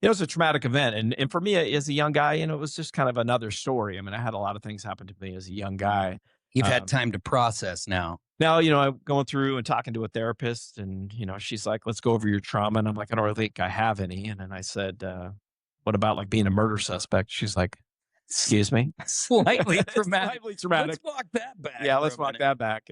It was a traumatic event. And for me, as a young guy, it was just kind of another story. I mean, I had a lot of things happen to me as a young guy. You've had Um, time to process now. Now, I'm going through and talking to a therapist, and, she's like, let's go over your trauma. And I'm like, I don't really think I have any. And then I said, what about like being a murder suspect? She's like, excuse me? Slightly traumatic. Slightly traumatic. Let's walk that back. Yeah, for let's a walk minute. that back.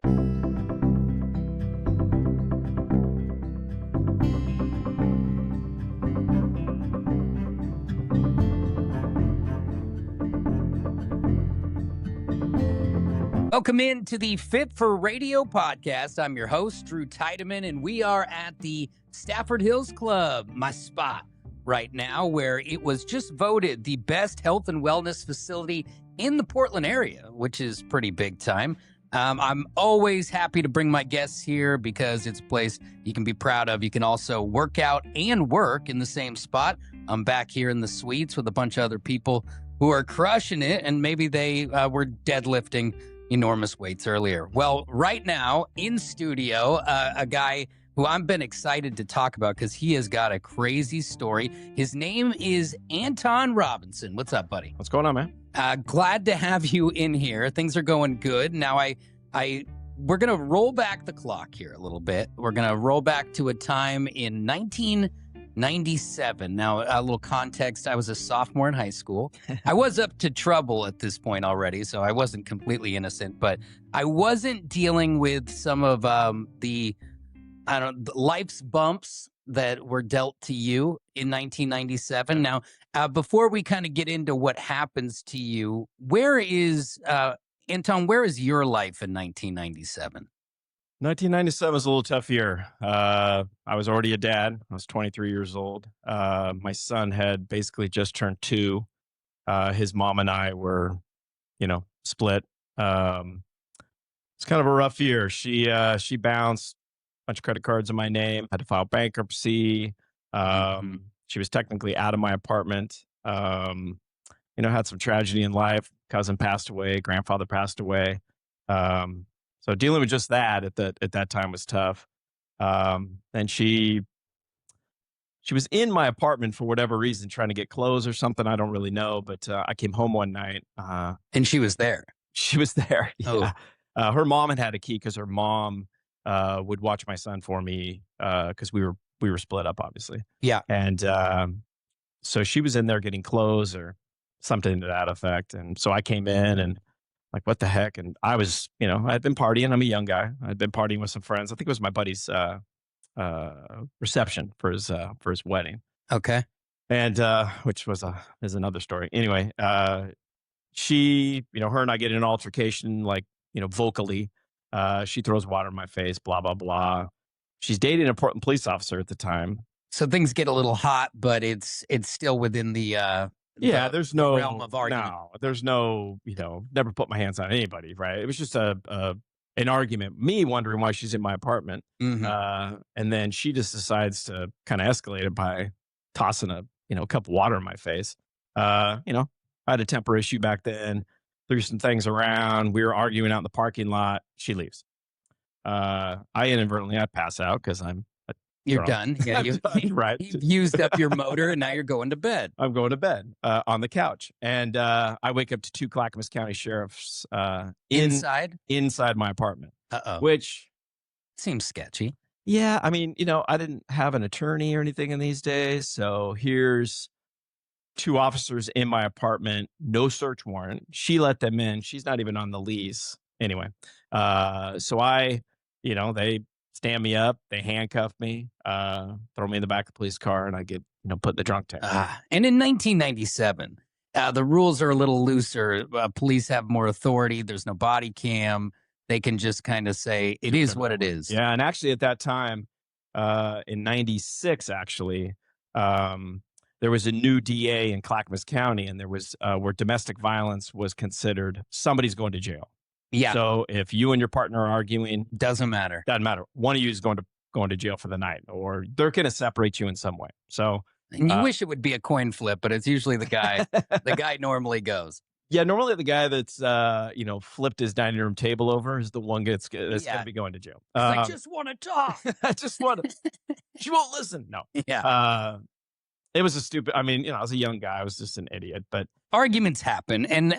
Welcome into the Fit for Radio podcast. I'm your host, Drew Tiedemann, and we are at the Stafford Hills Club, my spot right now, where it was just voted the best health and wellness facility in the Portland area, which is pretty big time. I'm always happy to bring my guests here because it's a place you can be proud of. You can also work out and work in the same spot. I'm back here in the suites with a bunch of other people who are crushing it, and maybe they were deadlifting enormous weights earlier. Well, right now in studio, a guy who I've been excited to talk about because he has got a crazy story. His name is Anton Robinson. What's up, buddy? What's going on, man? Glad to have you in here. Things are going good. Now, we're going to roll back the clock here a little bit. We're going to roll back to a time in 1997. Now, a little context, I was a sophomore in high school. I was up to trouble at this point already, so I wasn't completely innocent, but I wasn't dealing with some of the life's bumps that were dealt to you in 1997. Now, before we kind of get into what happens to you, Anton, where is your life in 1997? 1997 was a little tough year. I was already a dad. I was 23 years old. My son had basically just turned 2. His mom and I were, split. It's kind of a rough year. She bounced a bunch of credit cards in my name, had to file bankruptcy. She was technically out of my apartment. Had some tragedy in life. Cousin passed away. Grandfather passed away. So dealing with just that at that time was tough. And she was in my apartment for whatever reason, trying to get clothes or something. I don't really know, but I came home one night. And she was there. She was there. Yeah. Oh. Her mom had a key because her mom would watch my son for me because we were split up, obviously. Yeah. And so she was in there getting clothes or something to that effect. And so I came in and like, what the heck? And I was, I'd been partying. I'm a young guy. I'd been partying with some friends. I think it was my buddy's reception for his wedding. Okay. And which is another story. Anyway, she, her and I get in an altercation, like, vocally. She throws water in my face, blah, blah, blah. She's dating a Portland police officer at the time. So things get a little hot, but it's still within the there's no realm of argument. No, there's no, never put my hands on anybody, right? It was just an argument. Me wondering why she's in my apartment. Mm-hmm. And then she just decides to kind of escalate it by tossing a cup of water in my face. I had a temper issue back then, threw some things around. We were arguing out in the parking lot. She leaves. I pass out because You're done. Yeah, right. You've used up your motor, and now you're going to bed. I'm going to bed on the couch, and I wake up to 2 Clackamas County sheriffs inside my apartment. Which seems sketchy. Yeah, I mean, I didn't have an attorney or anything in these days, so here's 2 officers in my apartment, no search warrant. She let them in. She's not even on the lease anyway. So they stand me up, they handcuff me, throw me in the back of the police car, and I get, put in the drunk tank. And in 1997, the rules are a little looser. Police have more authority. There's no body cam. They can just kind of say, it is what it is. Yeah, and actually at that time, in 96, actually, there was a new DA in Clackamas County, and there was where domestic violence was considered somebody's going to jail. Yeah. So if you and your partner are arguing, doesn't matter. One of you is going to jail for the night, or they're going to separate you in some way. So, and you wish it would be a coin flip, but it's usually the guy. The guy normally goes. Yeah, normally the guy that's flipped his dining room table over is the one that's going to be going to jail. I just want to talk. I just want to. She won't listen. No. Yeah. It was a stupid. I mean, I was a young guy. I was just an idiot. But Arguments happen, and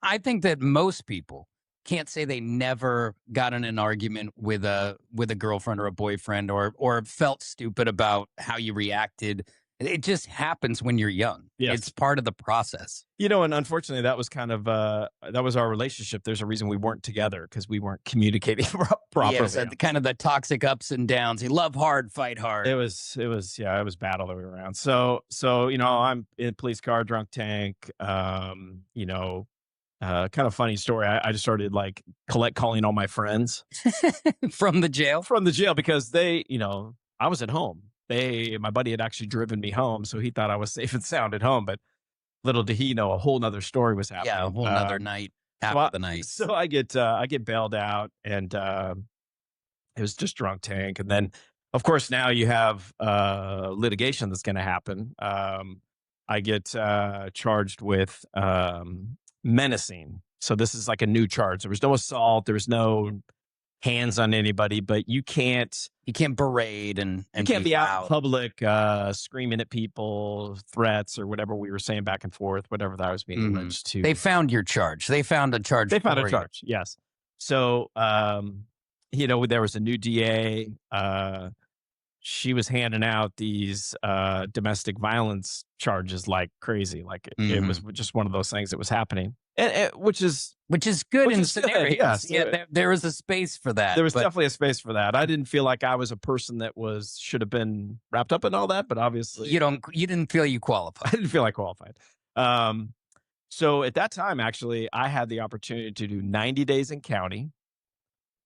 I think that most people can't say they never got in an argument with a girlfriend or a boyfriend, or felt stupid about how you reacted. It just happens when you're young. Yes. It's part of the process. and unfortunately, that was kind of that was our relationship. There's a reason we weren't together, because we weren't communicating properly. Yeah, so kind of the toxic ups and downs. You love hard, fight hard. It was battle the way around. So I'm in a police car, drunk tank. Kind of funny story. I just started like calling all my friends From the jail. Because they, I was at home. My buddy had actually driven me home, so he thought I was safe and sound at home. But little did he know, a whole nother story was happening. Yeah, a whole nother night after the night. So I get bailed out, and it was just drunk tank. And then, of course, now you have litigation that's going to happen. I get charged with menacing. So this is like a new charge. There was no assault. There was no hands on anybody, but you can't berate and you can't be out in public screaming at people, threats or whatever we were saying back and forth, whatever that was being alleged to. They found your charge. They found a charge. Yes. So there was a new DA. She was handing out these domestic violence charges like crazy. Like it was just one of those things that was happening, and which is good in scenarios. Yes. Yeah, there was a space for that. There was definitely a space for that. I didn't feel like I was a person that should have been wrapped up in all that, but obviously you didn't feel you qualified. I didn't feel like qualified. So at that time, actually, I had the opportunity to do 90 days in county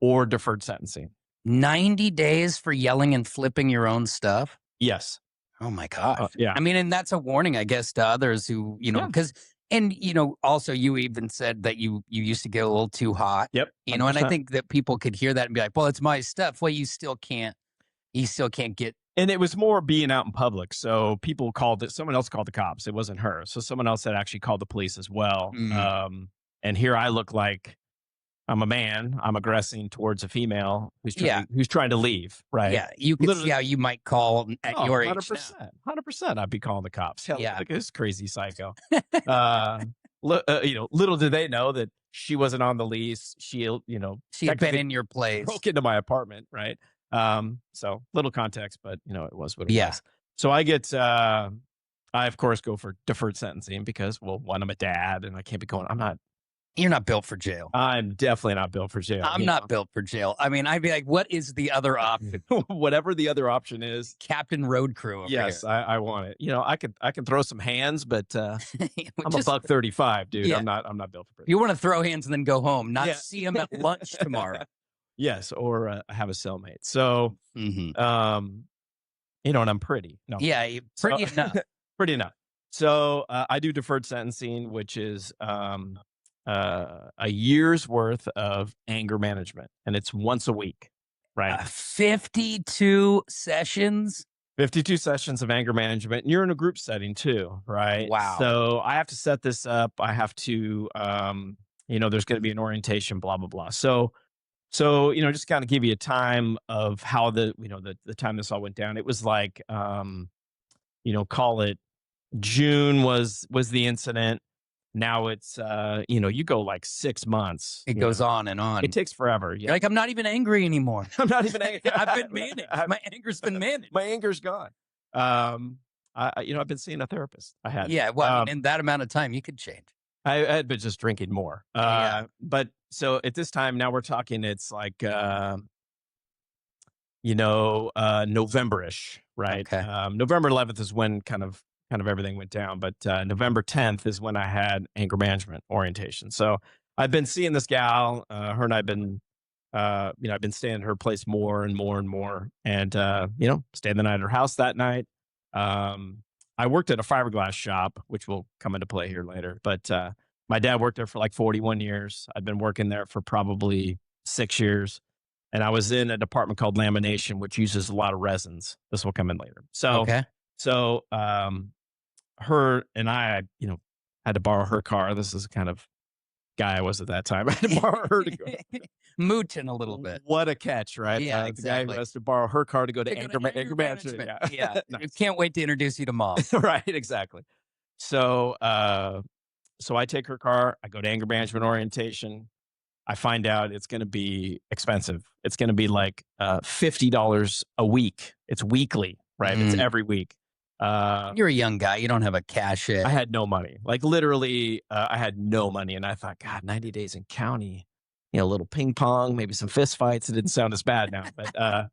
or deferred sentencing. 90 days for yelling and flipping your own stuff? Yes. Oh my God. Yeah. I mean, and that's a warning, I guess, to others who, because, and, also you even said that you used to get a little too hot. Yep. 100%. And I think that people could hear that and be like, well, it's my stuff. Well, you still can't get. And it was more being out in public. So people someone else called the cops. It wasn't her. So someone else had actually called the police as well. And here I look like I'm a man. I'm aggressing towards a female who's trying to leave. Right. Yeah. You can see how you might call at your age. 100%. I'd be calling the cops. Hell, yeah. Like this crazy psycho. Little did they know that she wasn't on the lease. She had been in your place, broke into my apartment. Right. So little context, but it was what it was. So I of course go for deferred sentencing because, well, one, I'm a dad and I can't be going, you're not built for jail. I'm definitely not built for jail. I'm not built for jail. I mean, I'd be like, what is the other option? Whatever the other option is. Captain Road Crew over yes, here. I want it. I can throw some hands, but I'm a $135, dude. Yeah. I'm not built for prison. You want to throw hands and then go home, not see them at lunch tomorrow. Yes, or have a cellmate. So, and I'm pretty. No. Yeah, pretty enough. Pretty enough. So I do deferred sentencing, which is a year's worth of anger management, and it's once a week, right? 52 sessions. 52 sessions of anger management, and you're in a group setting too, right? Wow. So I have to set this up. I have to, there's going to be an orientation, blah blah blah. So just kind of give you a time of how the time this all went down. It was like, call it June was the incident. Now it's, you go like 6 months. It goes on and on. It takes forever. You're like, I'm not even angry anymore. I'm not even angry. I've been managed. My anger's been managed. My anger's gone. I've been seeing a therapist. I had. Yeah. Well, in that amount of time, you could change. I had been just drinking more. But so at this time, now we're talking, it's like, November-ish, right? Okay. November 11th is when kind of everything went down. But November 10th is when I had anger management orientation. So I've been seeing this gal, her and I've been, I've been staying at her place more and more and more, and staying the night at her house that night. I worked at a fiberglass shop, which will come into play here later. But my dad worked there for like 41 years. I'd been working there for probably 6 years. And I was in a department called lamination, which uses a lot of resins. This will come in later. So, okay. So her and I, had to borrow her car. This is kind of guy I was at that time. I had to borrow her to go. Mooching a little bit. What a catch, right? Yeah, The guy exactly. who has to borrow her car to go to They go to anger management. management. Yeah. Nice. Can't wait to introduce you to mom. Right, exactly. So, so I take her car. I go to anger management orientation. I find out it's going to be expensive. It's going to be like $50 a week. It's weekly, right? It's every week. You're a young guy. You don't have a cachet. I had no money. Like literally, I had no money. And I thought, God, 90 days in county, a little ping pong, maybe some fist fights. It didn't sound as bad now. But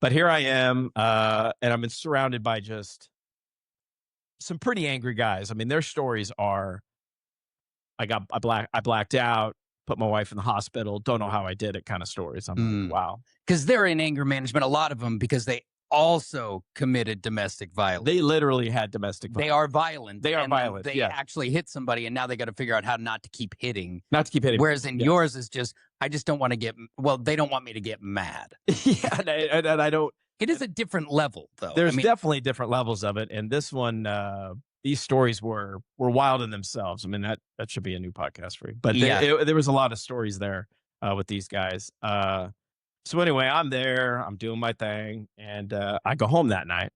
but here I am, and I'm surrounded by just some pretty angry guys. I mean, their stories are, I blacked out, put my wife in the hospital, don't know how I did it kind of stories. I'm like, wow. Because they're in anger management, a lot of them, because they also committed domestic violence. They literally had domestic violence. They are violent. They are violent. They actually hit somebody, and now they got to figure out how not to keep hitting. Not to keep hitting. Whereas in yours is just, I just don't want to get, well, they don't want me to get mad. Yeah, and I don't. It is a different level, though. There's definitely different levels of it. And this one, these stories were wild in themselves. I mean, that should be a new podcast for you. But there was a lot of stories there with these guys. So anyway, I'm there, I'm doing my thing, and I go home that night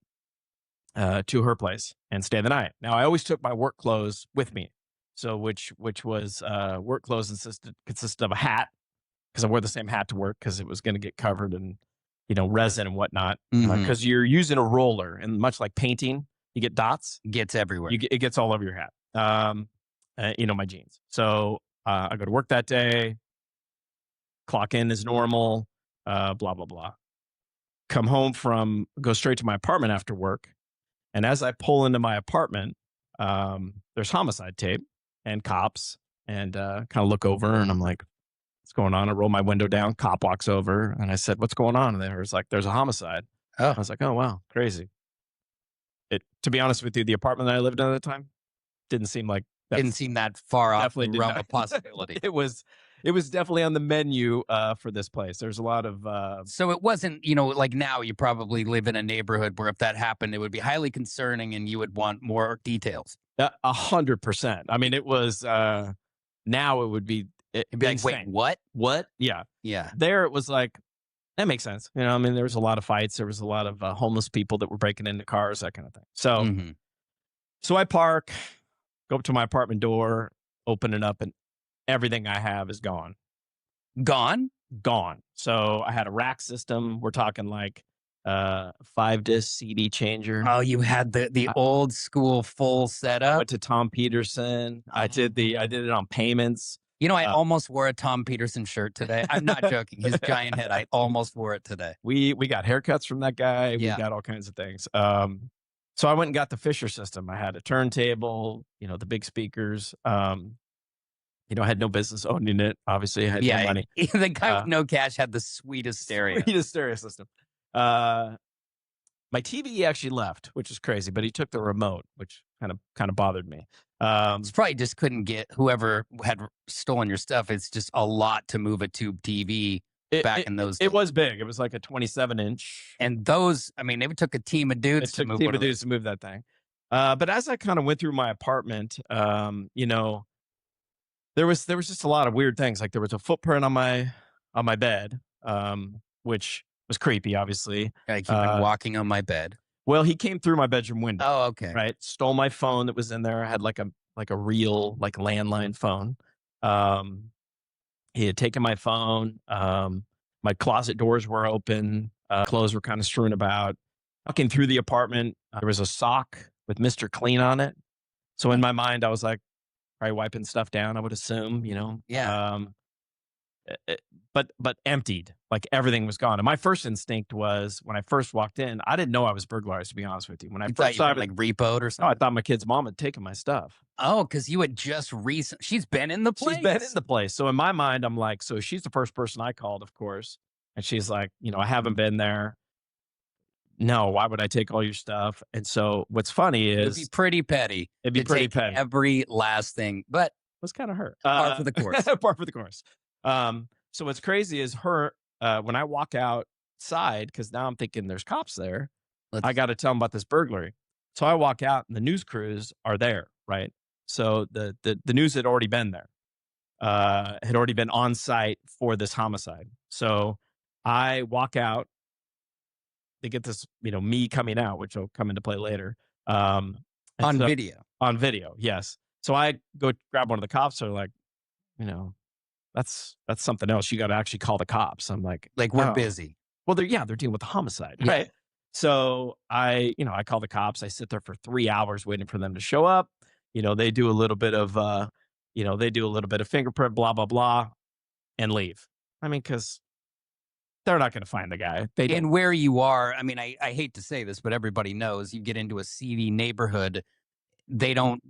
to her place and stay the night. Now, I always took my work clothes with me. So which was work clothes consisted of a hat, because I wore the same hat to work because it was going to get covered in, resin and whatnot. Because you're using a roller, and much like painting, you get dots. Gets everywhere. It gets all over your hat. My jeans. So I go to work that day, clock in as normal, blah, blah, blah. Come home go straight to my apartment after work. And as I pull into my apartment, there's homicide tape and cops, and kind of look over, and I'm like, what's going on? I roll my window down. Cop walks over, and I said, what's going on? And there was like, there's a homicide. Oh. I was like, oh, wow, crazy. To be honest with you, the apartment that I lived in at the time didn't seem like that. Didn't seem that far off the realm of possibility. It was definitely on the menu for this place. There's a lot of. So it wasn't, like now you probably live in a neighborhood where if that happened, it would be highly concerning and you would want more details. 100%. I mean, it was. Now it would be. It'd be like, wait, what? What? Yeah. Yeah. There it was like, that makes sense. I mean, there was a lot of fights. There was a lot of homeless people that were breaking into cars, that kind of thing. So, so I park, go up to my apartment door, open it up, and everything I have is gone. Gone? Gone. So I had a rack system. We're talking like 5-disc CD changer. Oh, you had the old school full setup. I went to Tom Peterson. I did it on payments. I almost wore a Tom Peterson shirt today. I'm not joking. His giant head. I almost wore it today. We got haircuts from that guy. We got all kinds of things. So I went and got the Fisher system. I had a turntable, the big speakers. I had no business owning it. Obviously, I had no money. The guy with no cash had the sweetest stereo. Sweetest stereo system. My TV actually left, which is crazy, but he took the remote, which kind of bothered me. It's probably just couldn't get whoever had stolen your stuff. It's just a lot to move a tube TV back in those days. It was big. It was like a 27-inch. And those, I mean, it took a team of dudes to move that thing. But as I kind of went through my apartment, there was just a lot of weird things. Like there was a footprint on my bed, which was creepy, obviously. Like you've been walking on my bed. Well, he came through my bedroom window. Oh, okay. Right. Stole my phone that was in there. I had like a real landline phone. He had taken my phone. My closet doors were open. Clothes were kind of strewn about. Walking through the apartment, there was a sock with Mr. Clean on it. So in my mind, I was like, probably wiping stuff down, I would assume, Yeah. But emptied, like everything was gone. And my first instinct was, when I first walked in, I didn't know I was burglarized, to be honest with you. When I first saw it, like repoed or something. Oh, I thought my kid's mom had taken my stuff. Oh, because you had just she's been in the place. She's been in the place. So in my mind, I'm like, so she's the first person I called, of course. And she's like, I haven't been there. No, why would I take all your stuff? And so what's funny is, it'd be pretty petty. It'd be pretty petty. Every last thing, but it was kind of hurt. Par for the course. Par for the course. So what's crazy is when I walk outside, because now I'm thinking there's cops there, I got to tell them about this burglary. So I walk out and the news crews are there, right? So the news had already been there. had already been on site for this homicide. So I walk out. They get this, me coming out, which will come into play later. And On so, video. on video, yes. So I go grab one of the cops. They're like, you know, that's something else. You got to actually call the cops. I'm like, Like, we're oh. busy. Well, they're dealing with the homicide, Yeah. right? So I call the cops. I sit there for 3 hours waiting for them to show up. They do a little bit of, fingerprint, blah blah blah, and leave. I mean, because they're not going to find the guy. And where you are, I mean, I hate to say this, but everybody knows you get into a seedy neighborhood, they don't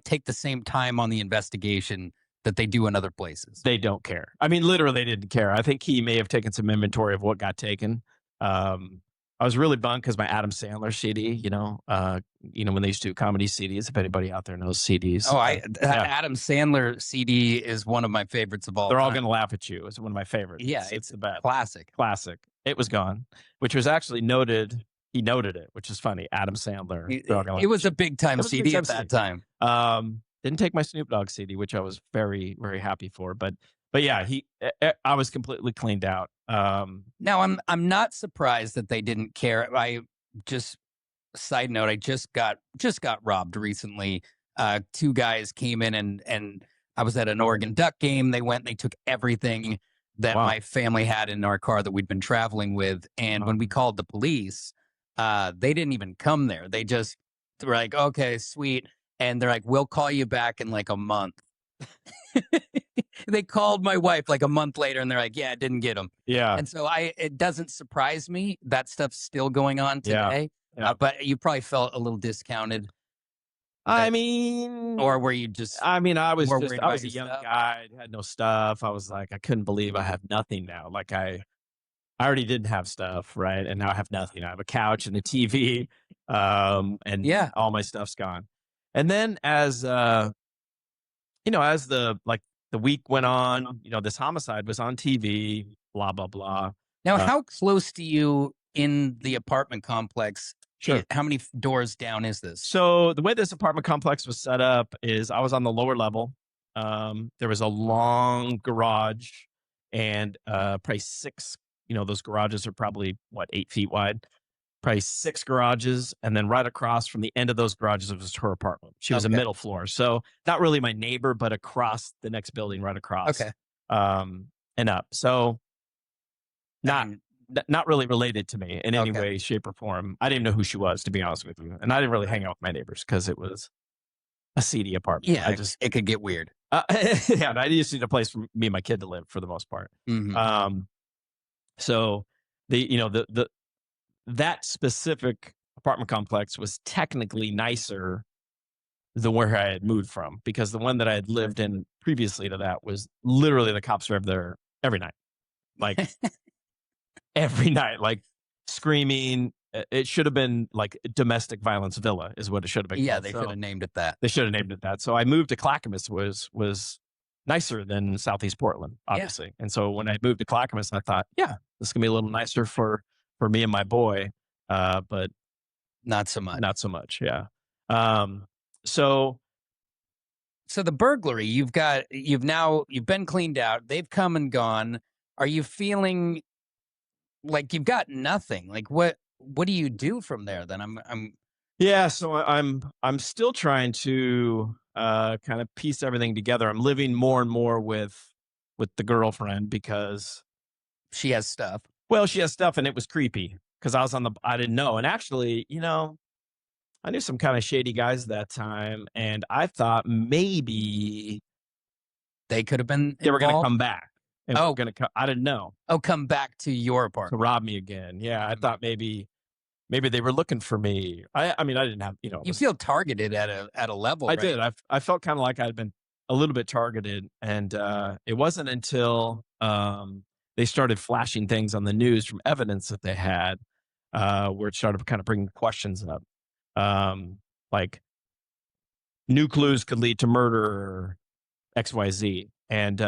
take the same time on the investigation that they do in other places. They don't care. I mean, literally, they didn't care. I think he may have taken some inventory of what got taken. I was really bummed because my Adam Sandler CD, when they used to do comedy CDs, if anybody out there knows CDs. Oh, Adam Sandler CD is one of my favorites of all They're time. all going to laugh at you. It's one of my favorites. Yeah, it's the best. Classic. It was gone, which was actually noted. He noted it, which is funny. Adam Sandler. It was a big time CD at that time. Didn't take my Snoop Dogg CD, which I was very, very happy for. But yeah, I was completely cleaned out. Now I'm not surprised that they didn't care. Side note, I just got robbed recently. 2 guys came in and I was at an Oregon Duck game. They went and they took everything that my family had in our car that we'd been traveling with. And when we called the police, they didn't even come there. They just were like, okay, sweet. And they're like, we'll call you back in like a month. They called my wife like a month later and they're like, yeah, I didn't get them. Yeah. And so it doesn't surprise me that stuff's still going on today. Yeah. But you probably felt a little discounted. I mean, or were you just? I mean, I was a young stuff? guy, had no stuff. I was like, I couldn't believe I have nothing now. Like I already didn't have stuff, right? And now I have nothing. I have a couch and a TV, and all my stuff's gone. And then as the week went on, this homicide was on TV, blah blah blah. Now, how close to you in the apartment complex? Sure. How many doors down is this? So the way this apartment complex was set up is I was on the lower level. There was a long garage and probably 6, those garages are probably 8 feet wide, probably 6 garages. And then right across from the end of those garages was her apartment. She was a middle floor. So not really my neighbor, but across the next building right across. Okay. And up. So not really related to me in any way, shape, or form. I didn't know who she was, to be honest with you. And I didn't really hang out with my neighbors because it was a seedy apartment. Yeah, it could get weird. Yeah, and I just need a place for me and my kid to live for the most part. Mm-hmm. So that specific apartment complex was technically nicer than where I had moved from, because the one that I had lived in previously to that was literally the cops were there every night. Like every night, like screaming. It should have been like domestic violence villa is what it should have been. Yeah, they should have named it that. They should have named it that. So I moved to Clackamas, was nicer than Southeast Portland, obviously. Yeah. And so when I moved to Clackamas, I thought, yeah, this is gonna be a little nicer for me and my boy. But not so much. Not so much. Yeah. So the burglary, you've been cleaned out. They've come and gone. Are you feeling like you've got nothing? Like what do you do from there then? Yeah, so I'm still trying to kind of piece everything together. I'm living more and more with the girlfriend because she has stuff. Well, she has stuff, and it was creepy because I didn't know. And actually, I knew some kind of shady guys that time, and I thought maybe they could have been they were going to come back. And I didn't know. Oh, come back to your apartment to rob me again. Yeah, I thought maybe they were looking for me. I mean, I didn't have, You feel targeted at a level. I right? did. I felt kind of like I'd been a little bit targeted, and it wasn't until they started flashing things on the news from evidence that they had, where it started kind of bringing questions up, like new clues could lead to murder, XYZ, and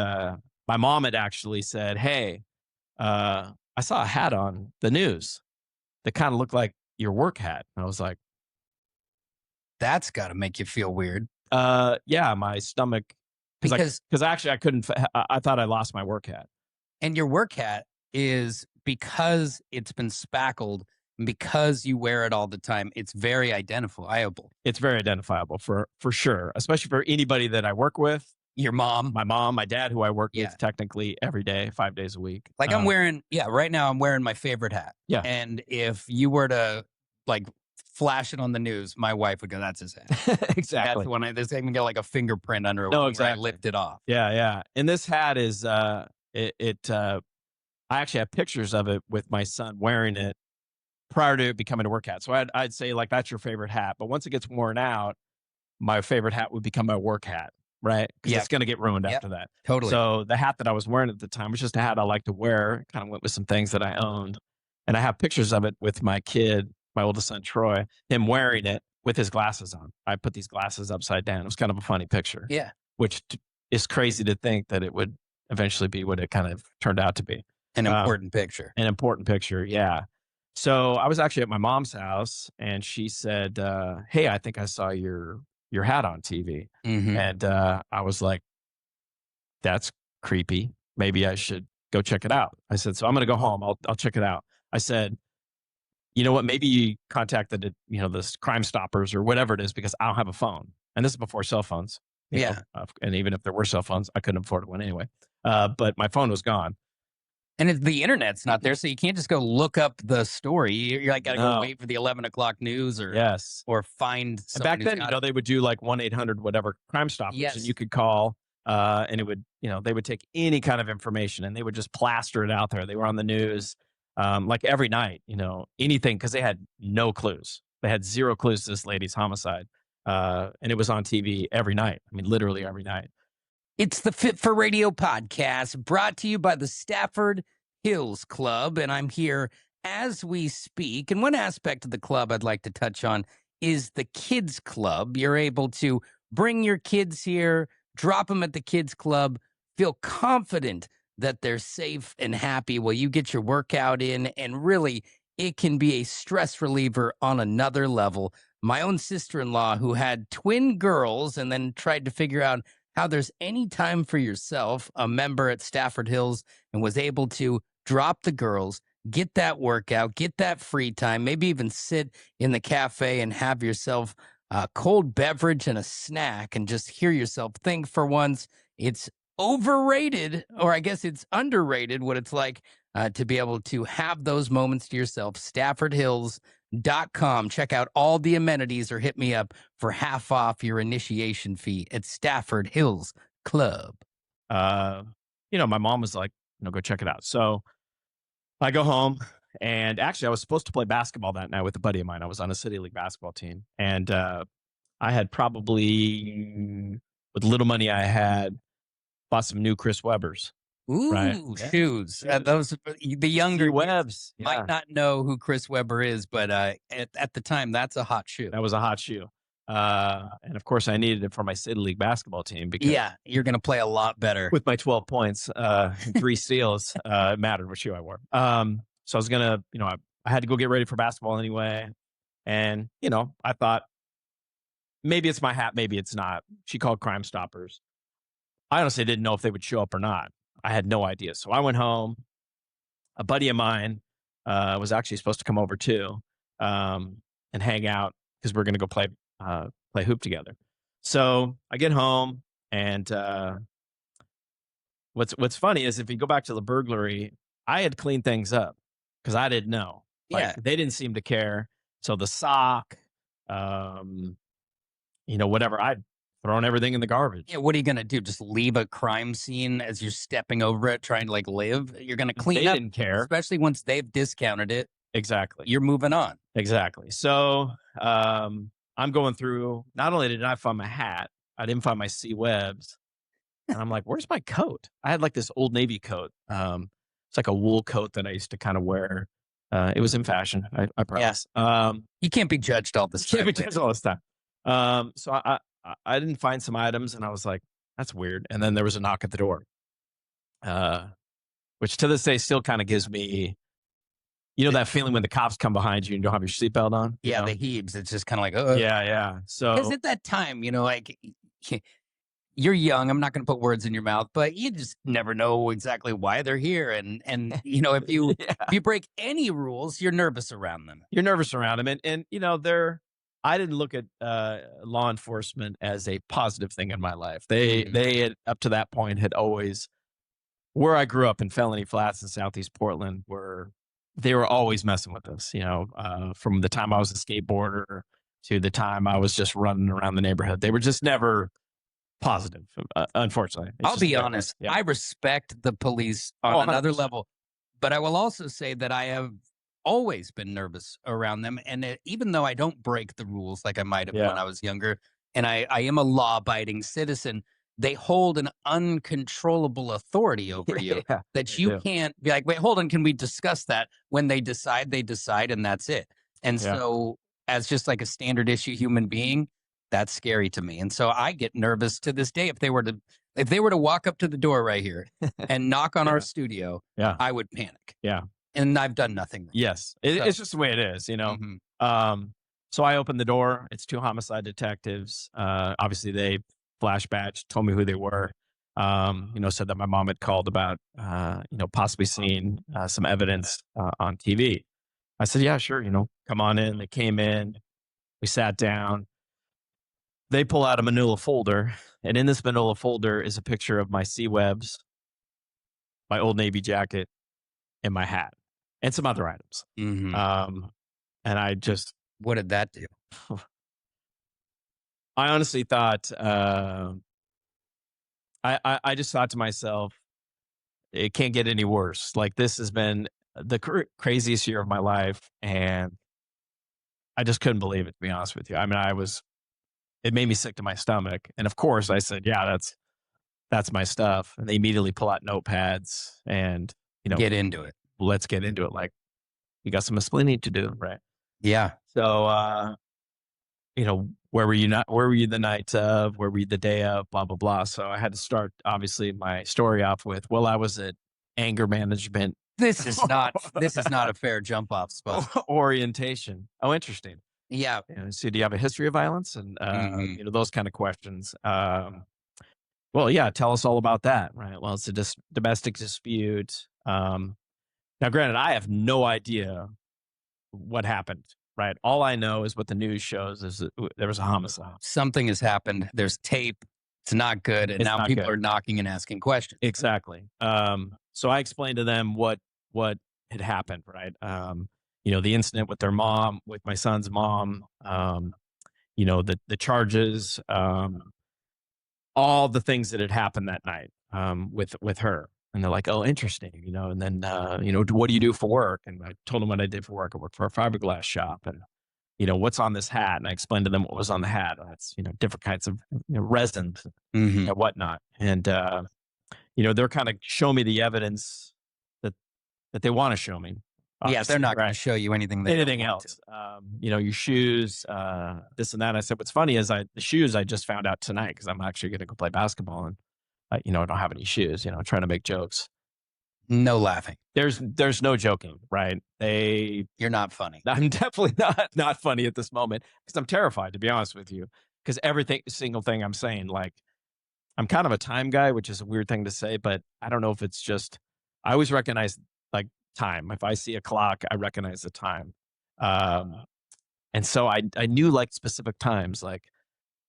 my mom had actually said, hey, I saw a hat on the news that kind of looked like your work hat. And I was like, that's got to make you feel weird. Yeah, my stomach Because because actually I couldn't. I thought I lost my work hat. and your work hat is because it's been spackled and because you wear it all the time, it's very identifiable. It's very identifiable for sure, especially for anybody that I work with. Your mom. My mom, my dad, who I work Yeah. with technically every day, 5 days a week. Like I'm wearing, right now I'm wearing my favorite hat. Yeah. And if you were to like flash it on the news, my wife would go, "That's his hat." Exactly. That's when there's even get like a fingerprint under it. No, when exactly. I lift it off. Yeah, yeah. And this hat is I actually have pictures of it with my son wearing it prior to it becoming a work hat. So I'd say like that's your favorite hat, but once it gets worn out, my favorite hat would become my work hat, right? Because Yeah. it's going to get ruined after that. Totally. So the hat that I was wearing at the time was just a hat I like to wear. Kind of went with some things that I owned, and I have pictures of it with my kid, my oldest son Troy, him wearing it with his glasses on. I put these glasses upside down. It was kind of a funny picture. Yeah. Which is crazy to think that it would eventually be what it kind of turned out to be. An important picture. An important picture, yeah. So I was actually at my mom's house, and she said, "Hey, I think I saw your hat on TV." Mhm. And I was like, "That's creepy. Maybe I should go check it out." I said, "So I'm going to go home. I'll check it out." I said, "You know what? Maybe you contacted the Crime Stoppers or whatever it is, because I don't have a phone." And this is before cell phones. you Yeah. know, and even if there were cell phones, I couldn't afford one anyway. But my phone was gone. And the internet's not there, so you can't just go look up the story. You're like, gotta go No. wait for the 11 o'clock news or Yes. find And someone back who's then, got it. they would do like 1-800 whatever Crime Stoppers, Yes. and you could call, and it would, they would take any kind of information and they would just plaster it out there. They were on the news, like every night, anything, because they had no clues. They had zero clues to this lady's homicide, and it was on TV every night. I mean, literally every night. It's the Fit for Radio podcast, brought to you by the Stafford Hills Club, and I'm here as we speak. And one aspect of the club I'd like to touch on is the Kids Club. You're able to bring your kids here, drop them at the Kids Club, feel confident that they're safe and happy while you get your workout in, and really, it can be a stress reliever on another level. My own sister-in-law, who had twin girls and then tried to figure out how there's any time for yourself, a member at Stafford Hills, and was able to drop the girls, get that workout, get that free time, maybe even sit in the cafe and have yourself a cold beverage and a snack and just hear yourself think for once. It's overrated, or I guess it's underrated, what it's like to be able to have those moments to yourself. StaffordHills.com. Check out all the amenities or hit me up for half off your initiation fee at Stafford Hills Club. My mom was like, go check it out. So I go home, and actually I was supposed to play basketball that night with a buddy of mine. I was on a city league basketball team, and I had probably, with little money I had, bought some new Chris Webbers. Ooh, Right. shoes. Those the younger Steve kids Webbs. Yeah. might not know who Chris Webber is, but at the time, that's a hot shoe. That was a hot shoe. And of course, I needed it for my city league basketball team because You're going to play a lot better. with my 12 points, and 3 steals, it mattered what shoe I wore. So I was gonna, I had to go get ready for basketball anyway, and I thought maybe it's my hat, maybe it's not. She called Crime Stoppers. I honestly didn't know if they would show up or not. I had no idea. So I went home. A buddy of mine was actually supposed to come over too, and hang out because we're going to go play hoop together. So I get home, and what's funny is if you go back to the burglary, I had cleaned things up because I didn't know. They didn't seem to care. So the sock, whatever, I'd thrown everything in the garbage. Yeah, what are you going to do? Just leave a crime scene as you're stepping over it, trying to live? You're going to clean They up. didn't care. Especially once they've discounted it. Exactly. You're moving on. Exactly. So I'm going through, not only did I find my hat, I didn't find my C Webbs. And I'm like, where's my coat? I had like this Old Navy coat. It's like a wool coat that I used to kind of wear. It was in fashion, I promise. You can't be judged all this time. Can't be judged all this time. So I didn't find some items, and I was like, that's weird. And then there was a knock at the door, which to this day still kind of gives me, that feeling when the cops come behind you and you don't have your seatbelt on. The heaves. It's just kind of like, oh. Yeah. So because at that time, you're young. I'm not going to put words in your mouth, but you just never know exactly why they're here. And if you Yeah. if you break any rules, you're nervous around them. You're nervous around them. And they're, I didn't look at law enforcement as a positive thing in my life. They had, up to that point, had always, where I grew up in Felony Flats in Southeast Portland, they were always messing with us, from the time I was a skateboarder to the time I was just running around the neighborhood. They were just never positive, unfortunately. It's I'll just be the way it honest. was. Yeah. I respect the police on Oh, another 100%. level, but I will also say that I have always been nervous around them. And even though I don't break the rules like I might have Yeah. when I was younger, and I am a law-abiding citizen, they hold an uncontrollable authority over you Yeah, that they you do. can't be like, wait, hold on, can we discuss that? When they decide, and that's it. And Yeah. so, as just like a standard issue human being, that's scary to me. And so I get nervous to this day if they were to walk up to the door right here and knock on our studio, Yeah. I would panic. Yeah. And I've done nothing wrong. Yes. So- It's just the way it is, Mhm. So I opened the door. It's two homicide detectives. Obviously, they flash badged, told me who they were. Said that my mom had called about, possibly seeing some evidence on TV. I said, yeah, sure. Come on in. They came in. We sat down. They pull out a manila folder. And in this manila folder is a picture of my sea webs, my Old Navy jacket, and my hat, and some other items. Mhm. And I just, What did that do? I honestly thought, I just thought to myself, it can't get any worse. Like, this has been the craziest year of my life, and I just couldn't believe it, to be honest with you. I mean, it made me sick to my stomach. And of course, I said, yeah, that's my stuff. And they immediately pull out notepads and, Get into it. let's get into it. Like, you got some explaining to do, right? Yeah. So, where were you the night of? Where were you the day of? Blah, blah, blah. So I had to start, obviously, my story off with, well, I was at anger management This is not a fair jump off spot. orientation. Oh, interesting. Yeah. So do you have a history of violence? And, Mhm. those kind of questions. Well, yeah, tell us all about that, right? Well, it's a domestic dispute. Now, granted, I have no idea what happened, right? All I know is what the news shows is that there was a homicide. Something has happened. There's tape. It's not good. And It's now not people good. are knocking and asking questions. Exactly. So I explained to them what had happened, right? The incident with their mom, with my son's mom, the charges, all the things that had happened that night with her. And they're like, oh, interesting, and then, what do you do for work? And I told them what I did for work. I work for a fiberglass shop, and, what's on this hat? And I explained to them what was on the hat. It's, different kinds of resins Mhm. and whatnot. And, they're kind of showing me the evidence that they want to show me. Yeah, they're not going right? to show you anything they don't Anything want else. Your shoes, this and that. I said, what's funny is the shoes I just found out tonight, because I'm actually going to go play basketball, and I don't have any shoes, trying to make jokes. to. No laughing. There's no joking, right? You're not funny. I'm definitely not funny at this moment, because I'm terrified, to be honest with you, because single thing I'm saying, like, I'm kind of a time guy, which is a weird thing to say, but I don't know if it's just, I always recognize, like, time. If I see a clock, I recognize the time. And so I knew, like, specific times, like,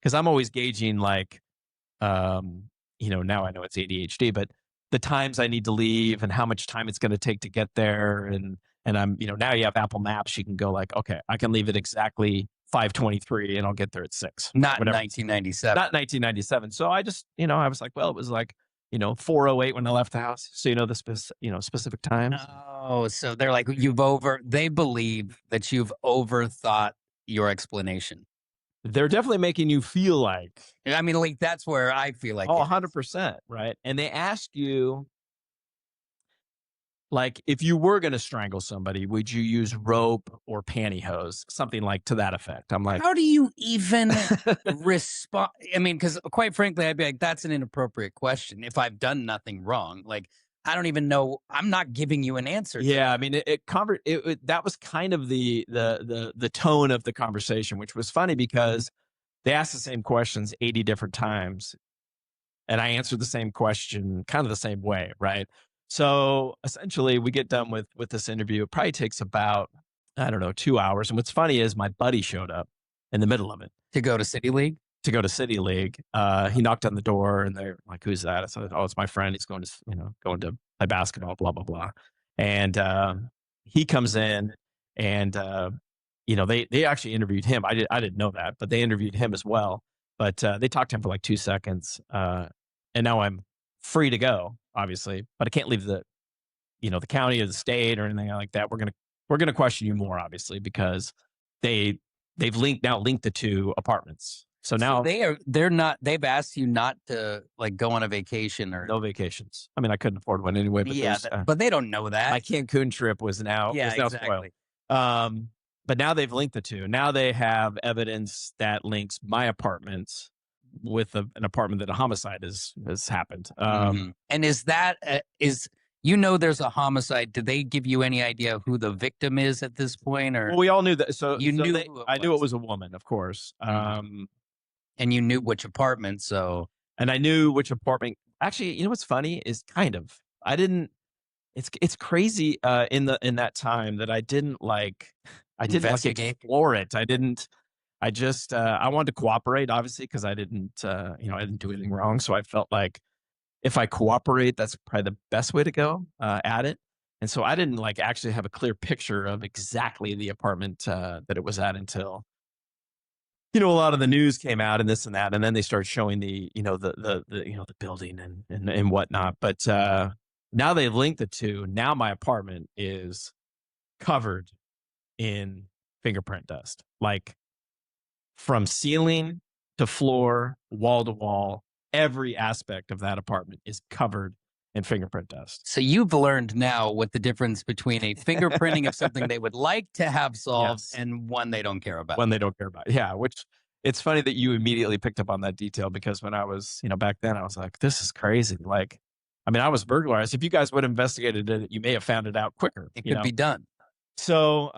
because I'm always gauging, like, now I know it's ADHD, but the times I need to leave and how much time it's going to take to get there. And I'm, now you have Apple Maps. You can go, like, okay, I can leave at exactly 5:23 and I'll get there at 6. Not in whatever. 1997. Not 1997. So I just, I was like, well, it was like, 4:08 when I left the house. So, the specific times. Oh, so they're like, they believe that you've overthought your explanation. They're definitely making you feel like, I mean, like, that's where I feel like. oh, it is. 100%. Right. And they ask you, like, if you were going to strangle somebody, would you use rope or pantyhose? Something like to that effect. I'm like, How do you even respond? I mean, because quite frankly, I'd be like, that's an inappropriate question. If I've done nothing wrong, like, I don't even know. I'm not giving you an answer. yeah, I mean, that was kind of the tone of the conversation, which was funny because they asked the same questions 80 different times. And I answered the same question kind of the same way, right? So essentially, we get done with this interview. It probably takes about, I don't know, 2 hours. And what's funny is my buddy showed up in the middle of it To go to City League? to go to City League. He knocked on the door, and they're like, "Who's that?" I said, "Oh, it's my friend. He's going to, going to play basketball." Blah blah blah. And he comes in, and they actually interviewed him. I didn't know that, but they interviewed him as well. But they talked to him for like 2 seconds, and now I'm free to go, obviously, but I can't leave the county or the state or anything like that. We're gonna question you more, obviously, because they've linked the two apartments. So now they're not. They've asked you not to like go on a vacation or no vacations. I mean, I couldn't afford one anyway. But yeah, but they don't know that. my Cancun trip was now exactly. spoiled. But now they've linked the two. Now they have evidence that links my apartment with an apartment that a homicide has happened. And is that there's a homicide? Did they give you any idea who the victim is at this point? Or Well, we all knew that. So you knew I knew it was a woman, of course. And you knew which apartment. So and I knew which apartment. Actually, you know what's funny is I didn't. It's crazy in that time that I didn't explore it. I just I wanted to cooperate, obviously, because I didn't do anything wrong. So I felt like if I cooperate, that's probably the best way to go at it. And so I didn't actually have a clear picture of exactly the apartment that it was at until a lot of the news came out and this and that, and then they started showing the building and whatnot. But now they've linked the two. Now my apartment is covered in fingerprint dust, like from ceiling to floor, wall to wall. Every aspect of that apartment is covered in fingerprint dust. So you've learned now what the difference between a fingerprinting of something they would like to have solved and one they don't care about. One they don't care about. Yeah, which it's funny that you immediately picked up on that detail, because when I was, back then I was like, this is crazy. I was burglarized. If you guys would have investigated it, you may have found it out quicker. It could be done. So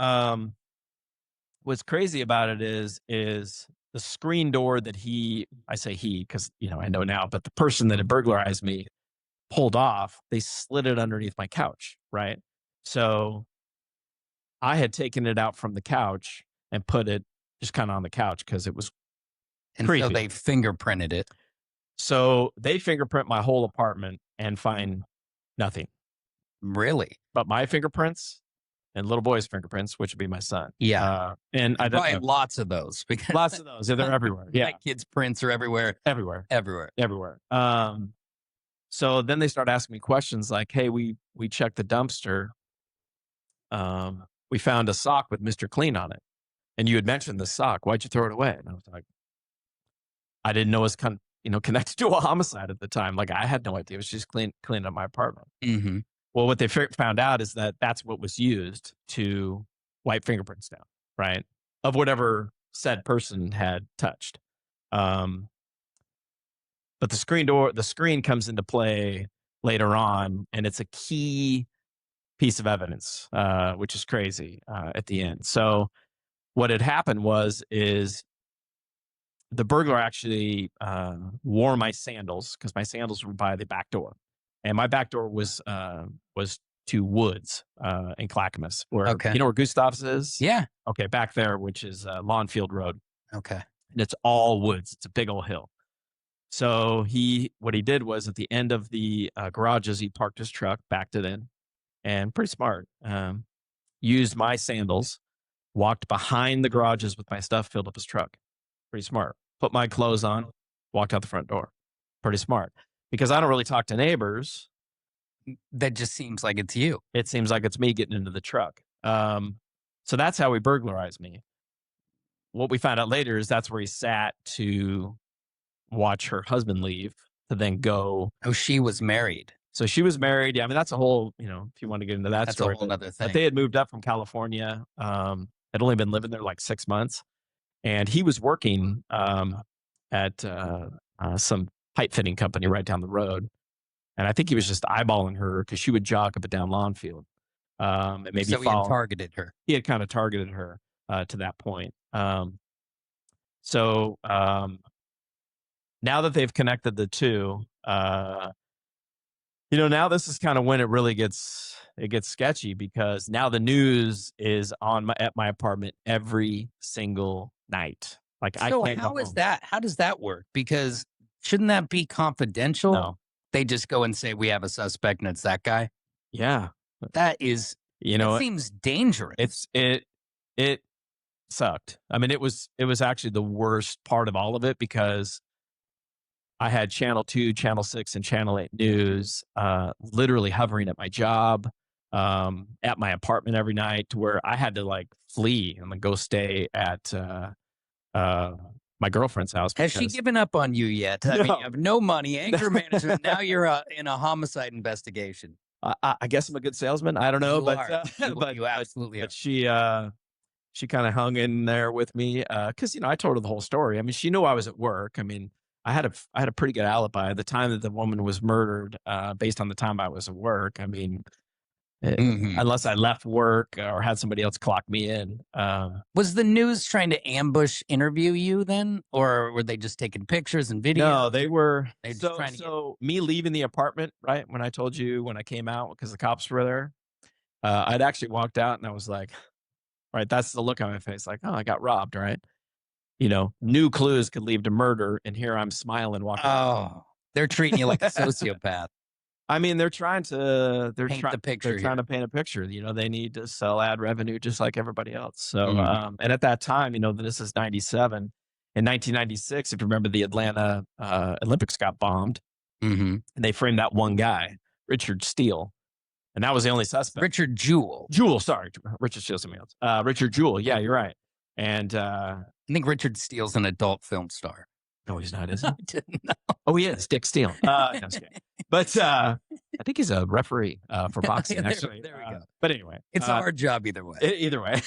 what's crazy about it is the screen door that I say he, because, I know now, but the person that had burglarized me pulled off, they slid it underneath my couch, right? So I had taken it out from the couch and put it just kind of on the couch because it was creepy. So they fingerprinted it. So they fingerprint my whole apartment and find nothing. Really? But my fingerprints and little boy's fingerprints, which would be my son. Yeah. And I probably lots of those. Because lots of those. Yeah, they're everywhere. Yeah. My kids' prints are everywhere. Everywhere. Everywhere. So then they start asking me questions like, hey, we checked the dumpster. We found a sock with Mr. Clean on it. And you had mentioned the sock. Why'd you throw it away? And I was like, I didn't know it was connected to a homicide at the time. Like, I had no idea. It was just cleaning up my apartment. Mm-hmm. Well, what they found out is that that's what was used to wipe fingerprints down, right? Of whatever said person had touched. But the screen comes into play later on, and it's a key piece of evidence, which is crazy at the end. So what had happened is the burglar actually wore my sandals, because my sandals were by the back door, and my back door was to Woods in Clackamas, where you know where Gustav's is. Yeah. Okay, back there, which is Lawnfield Road. Okay, and it's all woods. It's a big old hill. So what he did was at the end of the garages, he parked his truck, backed it in, and pretty smart, used my sandals, walked behind the garages with my stuff, filled up his truck. Pretty smart. Put my clothes on, walked out the front door. Pretty smart. Because I don't really talk to neighbors. That just seems like it's you. It seems like it's me getting into the truck. So that's how he burglarized me. What we found out later is that's where he sat to watch her husband leave to then go. Oh, she was married. So she was married. Yeah, I mean, that's a whole, if you want to get into that story. That's a whole other thing. But they had moved up from California. Had only been living there like 6 months. And he was working at some pipe fitting company right down the road. And I think he was just eyeballing her because she would jog up and down Lawnfield. And maybe so he had targeted her. He had kind of targeted her to that point. now that they've connected the two, now this is kind of when it really gets sketchy, because now the news is at my apartment every single night. Like, I So can't go how is home. that? How does that work? Because shouldn't that be confidential? No. They just go and say we have a suspect and it's that guy. Yeah. That seems dangerous. It sucked. I mean, it was actually the worst part of all of it, because I had Channel 2, Channel 6, and Channel 8 News literally hovering at my job, at my apartment every night, to where I had to like flee and then go stay at my girlfriend's house. Has she given up on you yet? I mean, No. you have no money, anger management. Now you're in a homicide investigation. I guess I'm a good salesman. I don't know, You but are. You absolutely are. but she kind of hung in there with me, because I told her the whole story. I mean, she knew I was at work. I mean, I had a pretty good alibi. The time that the woman was murdered, based on the time I was at work. I mean, unless I left work or had somebody else clock me in. Was the news trying to ambush interview you then, or were they just taking pictures and videos? No, they were. They're just So, trying to me leaving the apartment, right, when I told you when I came out, because the cops were there, I'd actually walked out and I was like, right, that's the look on my face, like, oh, I got robbed, right? New clues could lead to murder, and here I'm smiling, walking. Oh, they're treating you like a sociopath. I mean, they're trying to Paint the picture They're trying here. to paint a picture. They need to sell ad revenue just like everybody else. So, Mhm. and at that time, this is 97. In 1996, if you remember, the Atlanta Olympics got bombed, Mhm. and they framed that one guy, Richard Steele, and that was the only suspect. Richard Jewell. Sorry, Richard Steele's something else. Richard Jewell. Yeah, you're right. And I think Richard Steele's an adult film star. no, he's not, is he? I didn't know. Oh, he is. Dick Steele. No, I'm just kidding. But I think he's a referee for boxing, actually. There we go. But anyway, It's a hard job either way. Either way.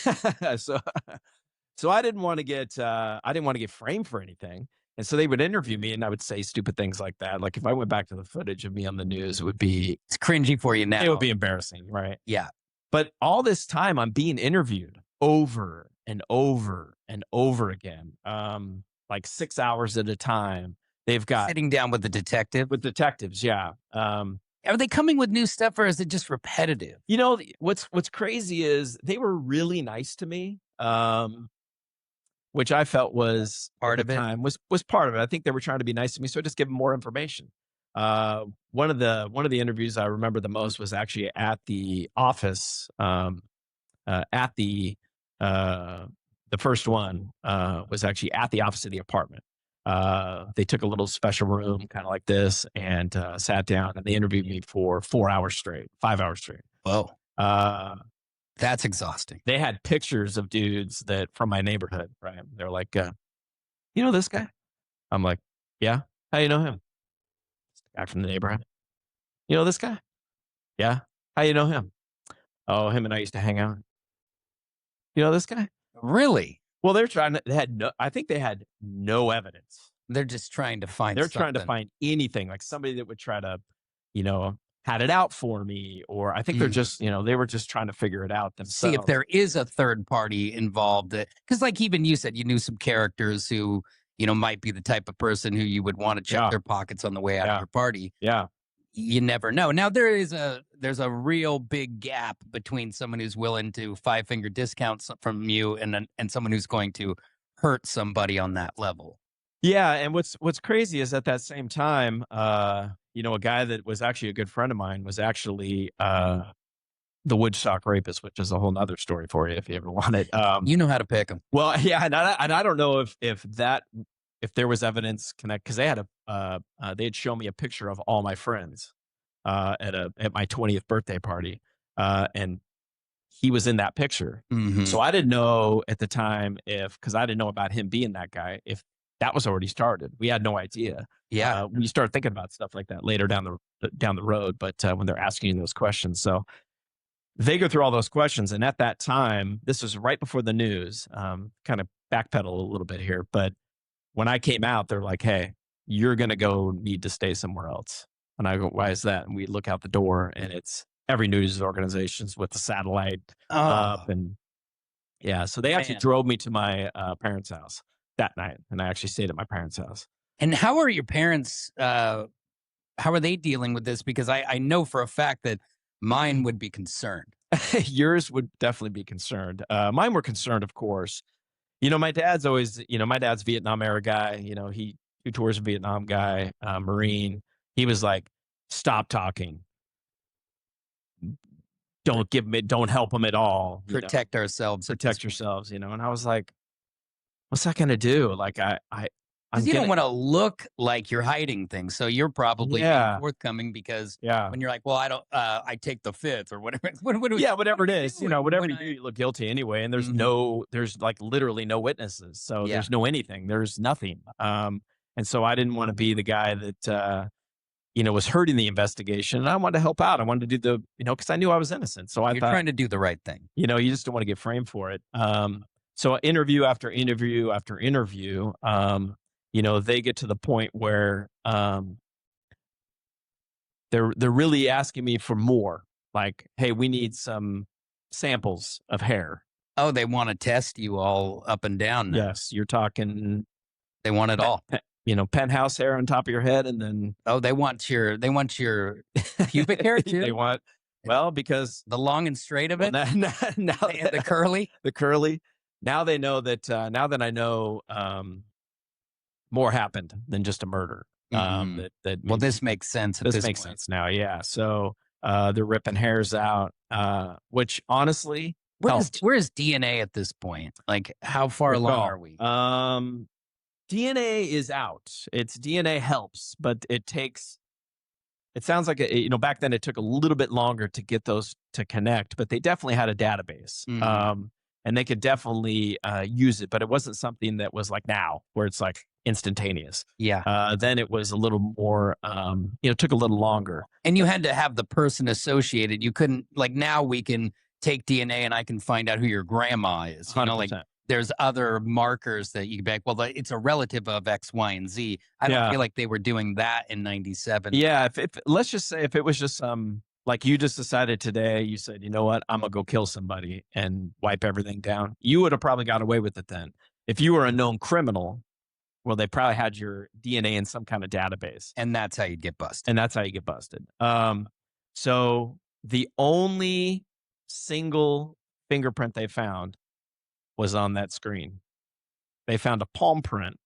So I didn't want to get framed for anything, and so they would interview me, and I would say stupid things like that. Like, if I went back to the footage of me on the news, it would be cringy for you now. It would be embarrassing, right? Yeah. But all this time, I'm being interviewed over and over and over again, like 6 hours at a time. They've got Sitting down with the detective. with detectives, yeah. Are they coming with new stuff, or is it just repetitive? What's crazy is they were really nice to me, which I felt was Part at of the it? time was part of it. I think they were trying to be nice to me, so I just give them more information. One of the interviews I remember the most was actually at the office. At the first one was actually at the office of the apartment. They took a little special room, kind of like this, and sat down, and they interviewed me for 4 hours straight, 5 hours straight. Whoa. Uh, That's exhausting. they had pictures of dudes that from my neighborhood, right? They're like, you know this guy? I'm like, yeah. How you know him? It's the guy from the neighborhood. You know this guy? Yeah. How you know him? Oh, him and I used to hang out. You know this guy? Really? Well, I think they had no evidence. They're just trying to find They're trying to something. find anything, like somebody that would try to, had it out for me, or I think they're just, they were just trying to figure it out themselves. See if there is a third party involved. Because like even you said, you knew some characters who, might be the type of person who you would want to check their pockets on the way out of your party. Yeah. You never know. Now there's a real big gap between someone who's willing to five-finger discounts from you and someone who's going to hurt somebody on that level. Yeah, and what's crazy is at that same time, a guy that was actually a good friend of mine was actually the Woodstock rapist, which is a whole nother story for you if you ever want it. You know how to pick them. Well, yeah, and I don't know if there was evidence connect, because they had shown me a picture of all my friends at my 20th birthday party, and he was in that picture. Mm-hmm. So I didn't know at the time because I didn't know about him being that guy, if that was already started. We had no idea. Yeah. We start thinking about stuff like that later down the road, but when they're asking you those questions. So they go through all those questions. And at that time, this was right before the news, kind of backpedal a little bit here. But when I came out, they're like, hey, you're going to need to stay somewhere else. And I go, why is that? And we look out the door, and it's every news organizations with the satellite up. And yeah, so they actually drove me to my parents' house that night. And I actually stayed at my parents' house. And how are your parents? How are they dealing with this? Because I know for a fact that mine would be concerned. Yours would definitely be concerned. Mine were concerned, of course. My dad's always, my dad's Vietnam era guy. He tours a Vietnam guy, Marine. He was like, stop talking. Don't help him at all. Protect ourselves. Protect yourselves, And I was like, what's that going to do? Like, Because you don't want to look like you're hiding things. So you're probably being forthcoming because when you're like, well, I don't, I take the fifth or whatever. Whatever it is, whatever you do, you look guilty anyway. And there's like literally no witnesses. So there's no anything, there's nothing. And so I didn't want to be the guy that, was hurting the investigation. And I wanted to help out. I wanted to do because I knew I was innocent. So you're trying to do the right thing. You just don't want to get framed for it. So interview after interview after interview, they get to the point where they're really asking me for more. Like, hey, we need some samples of hair. Oh, they want to test you all up and down now. Yes, you're talking. They want it all. Penthouse hair on top of your head, and then they want your pubic hair too. They want because the long and straight of it. Now the curly. Now they know that. Now that I know, more happened than just a murder. This makes sense. This makes sense now. Yeah. So they're ripping hairs out, which honestly, where's DNA at this point? Like, how far along are we? DNA is out. It's DNA helps, but it sounds like back then it took a little bit longer to get those to connect, but they definitely had a database. And they could definitely use it, but it wasn't something that was like now where it's like instantaneous. Yeah. Then it was a little more, took a little longer. And you had to have the person associated. You couldn't, like, now we can take DNA and I can find out who your grandma is. 100%. There's other markers that you can back. Well, it's a relative of X, Y, and Z. I don't feel like they were doing that in 97. Yeah. If let's just say if it was just like you just decided today, you said, you know what, I'm going to go kill somebody and wipe everything down. You would have probably got away with it then. If you were a known criminal, well, they probably had your DNA in some kind of database. And that's how you'd get busted. So the only single fingerprint they found was on that screen. They found a palm print.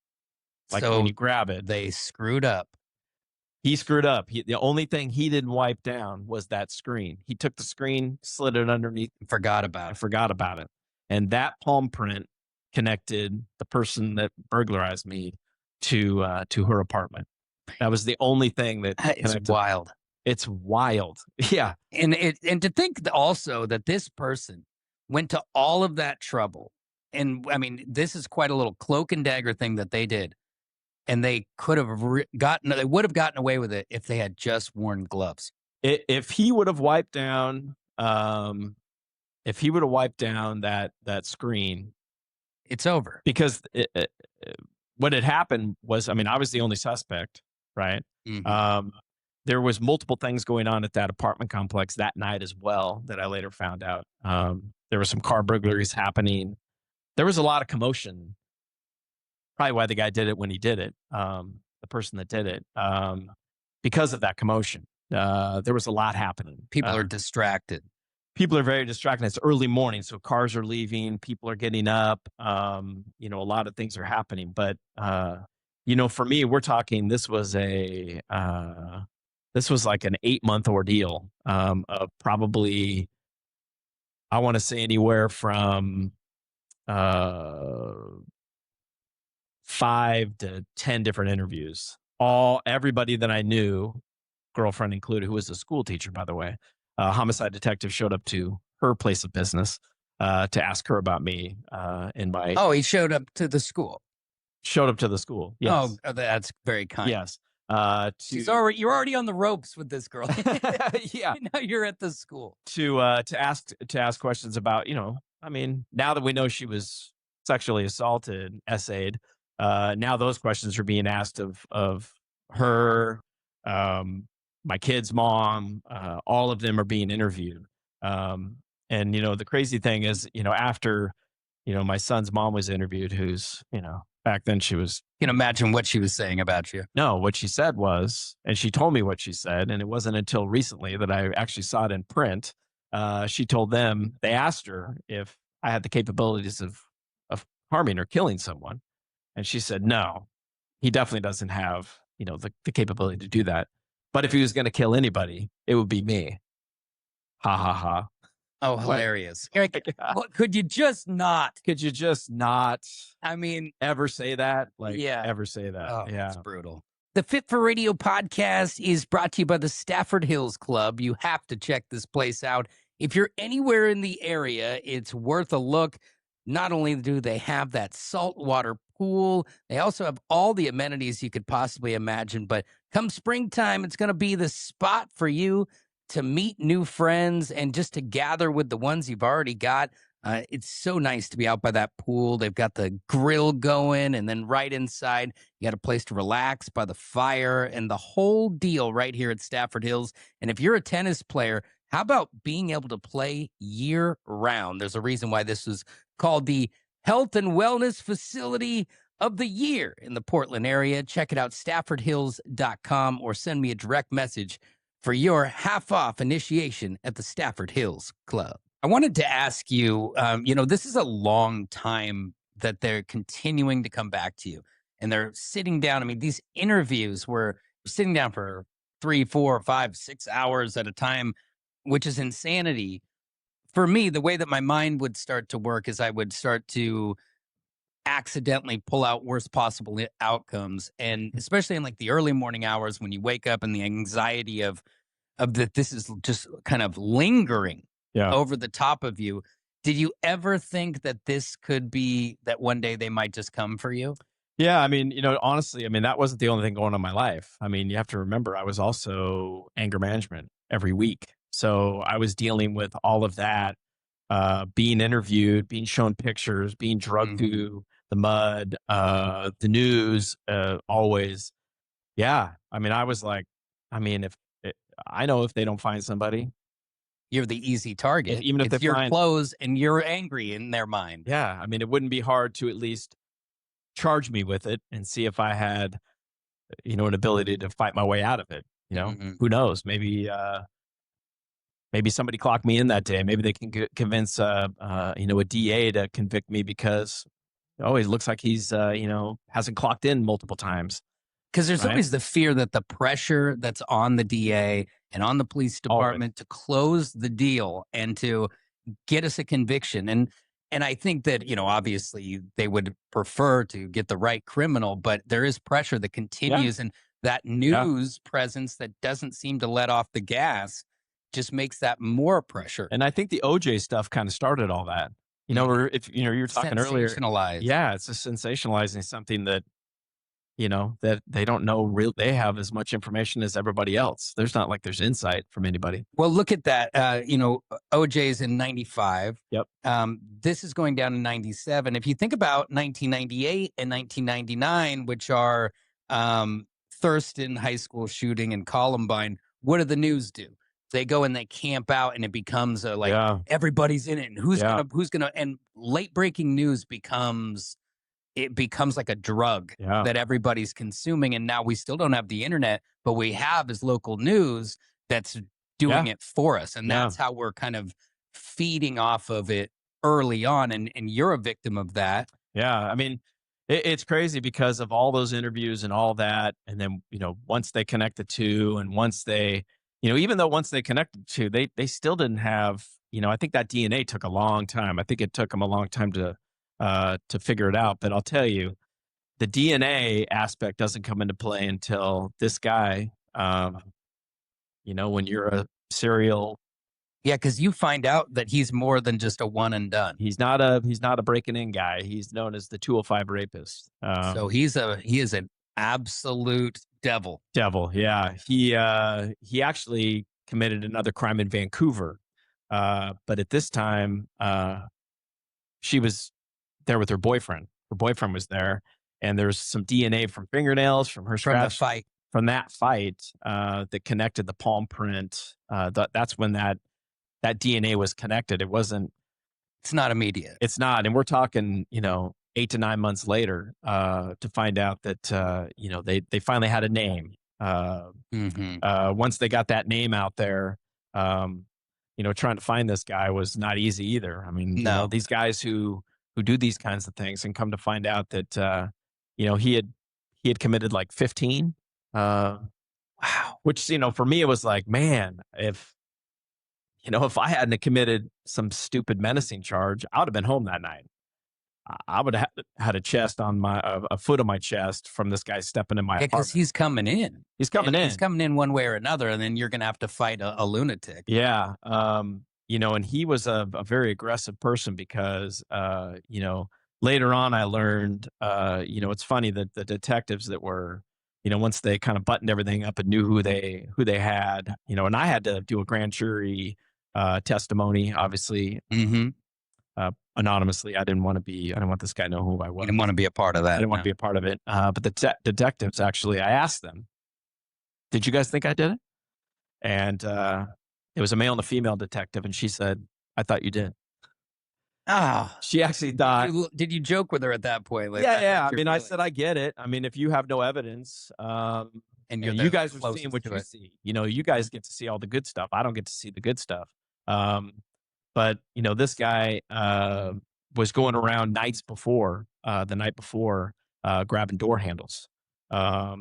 Like when you grab it. They screwed up. He screwed up. The only thing he didn't wipe down was that screen. He took the screen, slid it underneath. Forgot about it. And that palm print connected the person that burglarized me to her apartment. That was the only thing that it's wild. It's wild. Yeah. And to think also that this person went to all of that trouble. And I mean, this is quite a little cloak and dagger thing that they did. And they could have they would have gotten away with it if they had just worn gloves. If he would have wiped down, that screen, it's over. Because what had happened was, I mean, I was the only suspect, right? Mm-hmm. There was multiple things going on at that apartment complex that night as well that I later found out. There were some car burglaries happening. There was a lot of commotion. Probably why the guy did it when he did it, the person that did it, because of that commotion. There was a lot happening. People are distracted. People are very distracted. It's early morning, so cars are leaving. People are getting up. A lot of things are happening. But, for me, we're talking, this was like an 8-month ordeal of probably, I want to say anywhere from 5 to 10 different interviews. Everybody that I knew, girlfriend included, who was a school teacher, by the way, homicide detective showed up to her place of business to ask her about me and my. Oh, he showed up to the school. Showed up to the school. Yes. Oh, that's very kind. Yes. You're already on the ropes with this girl. Yeah. Now you're at the school to ask questions about, I mean, now that we know she was sexually assaulted, essayed, now those questions are being asked of her, my kid's mom, all of them are being interviewed. And, the crazy thing is, after, my son's mom was interviewed, who's, Back then she was, You can imagine what she was saying about you. no, what she said was, and she told me what she said, and it wasn't until recently that I actually saw it in print. She told them, they asked her if I had the capabilities of harming or killing someone. And she said, no, he definitely doesn't have, the capability to do that. But if he was going to kill anybody, it would be me. Ha ha ha. Oh, Like, hilarious. Eric, what, could you just not? could you just not I mean, ever say that? Like, yeah. ever say that? Oh, Yeah. it's brutal. The Fit for Radio podcast is brought to you by the Stafford Hills Club. You have to check this place out. If you're anywhere in the area, it's worth a look. Not only do they have that saltwater pool, they also have all the amenities you could possibly imagine. But come springtime, it's going to be the spot for you to meet new friends and just to gather with the ones you've already got. It's so nice to be out by that pool. They've got the grill going, and then right inside, you got a place to relax by the fire and the whole deal right here at Stafford Hills. And if you're a tennis player, how about being able to play year round? There's a reason why this is called the Health and Wellness Facility of the Year in the Portland area. Check it out, staffordhills.com, or send me a direct message for your half-off initiation at the Stafford Hills Club. I wanted to ask you, this is a long time that they're continuing to come back to you, and they're sitting down. I mean, these interviews were sitting down for 3, 4, 5, 6 hours at a time, which is insanity. For me, the way that my mind would start to work is I would start to accidentally pull out worst possible outcomes. And especially in like the early morning hours when you wake up and the anxiety of that this is just kind of lingering over the top of you. Did you ever think that this could be that one day they might just come for you? Yeah. I mean, honestly, I mean, that wasn't the only thing going on in my life. I mean, you have to remember, I was also anger management every week. So I was dealing with all of that, being interviewed, being shown pictures, being drugged through the mud, the news, always. Yeah. I mean, I was like, I know if they don't find somebody, You're the easy target. even if it's they your find, clothes and you're angry in their mind. yeah, I mean, it wouldn't be hard to at least charge me with it and see if I had, an ability to fight my way out of it. Who knows? Maybe somebody clocked me in that day. Maybe they can convince, a DA to convict me because, it looks like he's, hasn't clocked in multiple times. Because there's Right. always the fear that the pressure that's on the DA and on the police department to close the deal and to get us a conviction. And I think that, obviously they would prefer to get the right criminal, but there is pressure that continues. And that news presence that doesn't seem to let off the gas just makes that more pressure. And I think the OJ stuff kind of started all that. Or if you were talking earlier, Sensationalized. yeah, it's just sensationalizing something that that they don't know they have as much information as everybody else. There's not like there's insight from anybody. Well, look at that. OJ's in 95. Yep. This is going down to 97. If you think about 1998 and 1999, which are Thurston High School shooting and Columbine, what do the news do? They go and they camp out, and it becomes everybody's in it, and who's gonna, and late breaking news becomes like a drug that everybody's consuming. And now we still don't have the internet, but we have is local news that's doing it for us. And that's how we're kind of feeding off of it early on. And you're a victim of that. Yeah. I mean, it's crazy because of all those interviews and all that. And then, once they connect the two, and once they, even though once they connected the two, they still didn't have, I think that DNA took a long time. I think it took them a long time to figure it out. But I'll tell you, the DNA aspect doesn't come into play until this guy, when you're a serial. Yeah. Because you find out that he's more than just a one and done. He's not a breaking in guy. He's known as the 205 rapist. So he is an absolute devil. Yeah. He actually committed another crime in Vancouver. But at this time, she was there with her boyfriend. Her boyfriend was there, and there's some DNA from fingernails from her scratch from that fight that connected the palm print. That's when that DNA was connected. It's not immediate. It's not, and we're talking, 8 to 9 months later to find out that they finally had a name. Once they got that name out there, trying to find this guy was not easy either. I mean, No. these guys who do these kinds of things and come to find out that he had committed like 15. Wow. Which for me it was like, man, if I hadn't committed some stupid menacing charge, I would have been home that night. I would have had a chest on a foot on my chest from this guy stepping in my because apartment. he's coming in. He's coming in. He's coming in one way or another, and then you're going to have to fight a lunatic. Yeah. And he was a very aggressive person because, later on I learned, it's funny that the detectives that were, once they kind of buttoned everything up and knew who they had, and I had to do a grand jury testimony, obviously, anonymously. I didn't want this guy to know who I was. You didn't want to be a part of that. I didn't want to be a part of it. But the detectives, actually, I asked them, did you guys think I did it? And it was a male and a female detective. And she said, I thought you did. She actually thought. Did you joke with her at that point? Like, yeah. I mean, I said, I get it. I mean, if you have no evidence, and you guys are seeing what you see, you guys get to see all the good stuff. I don't get to see the good stuff. But this guy was going around the night before, grabbing door handles. I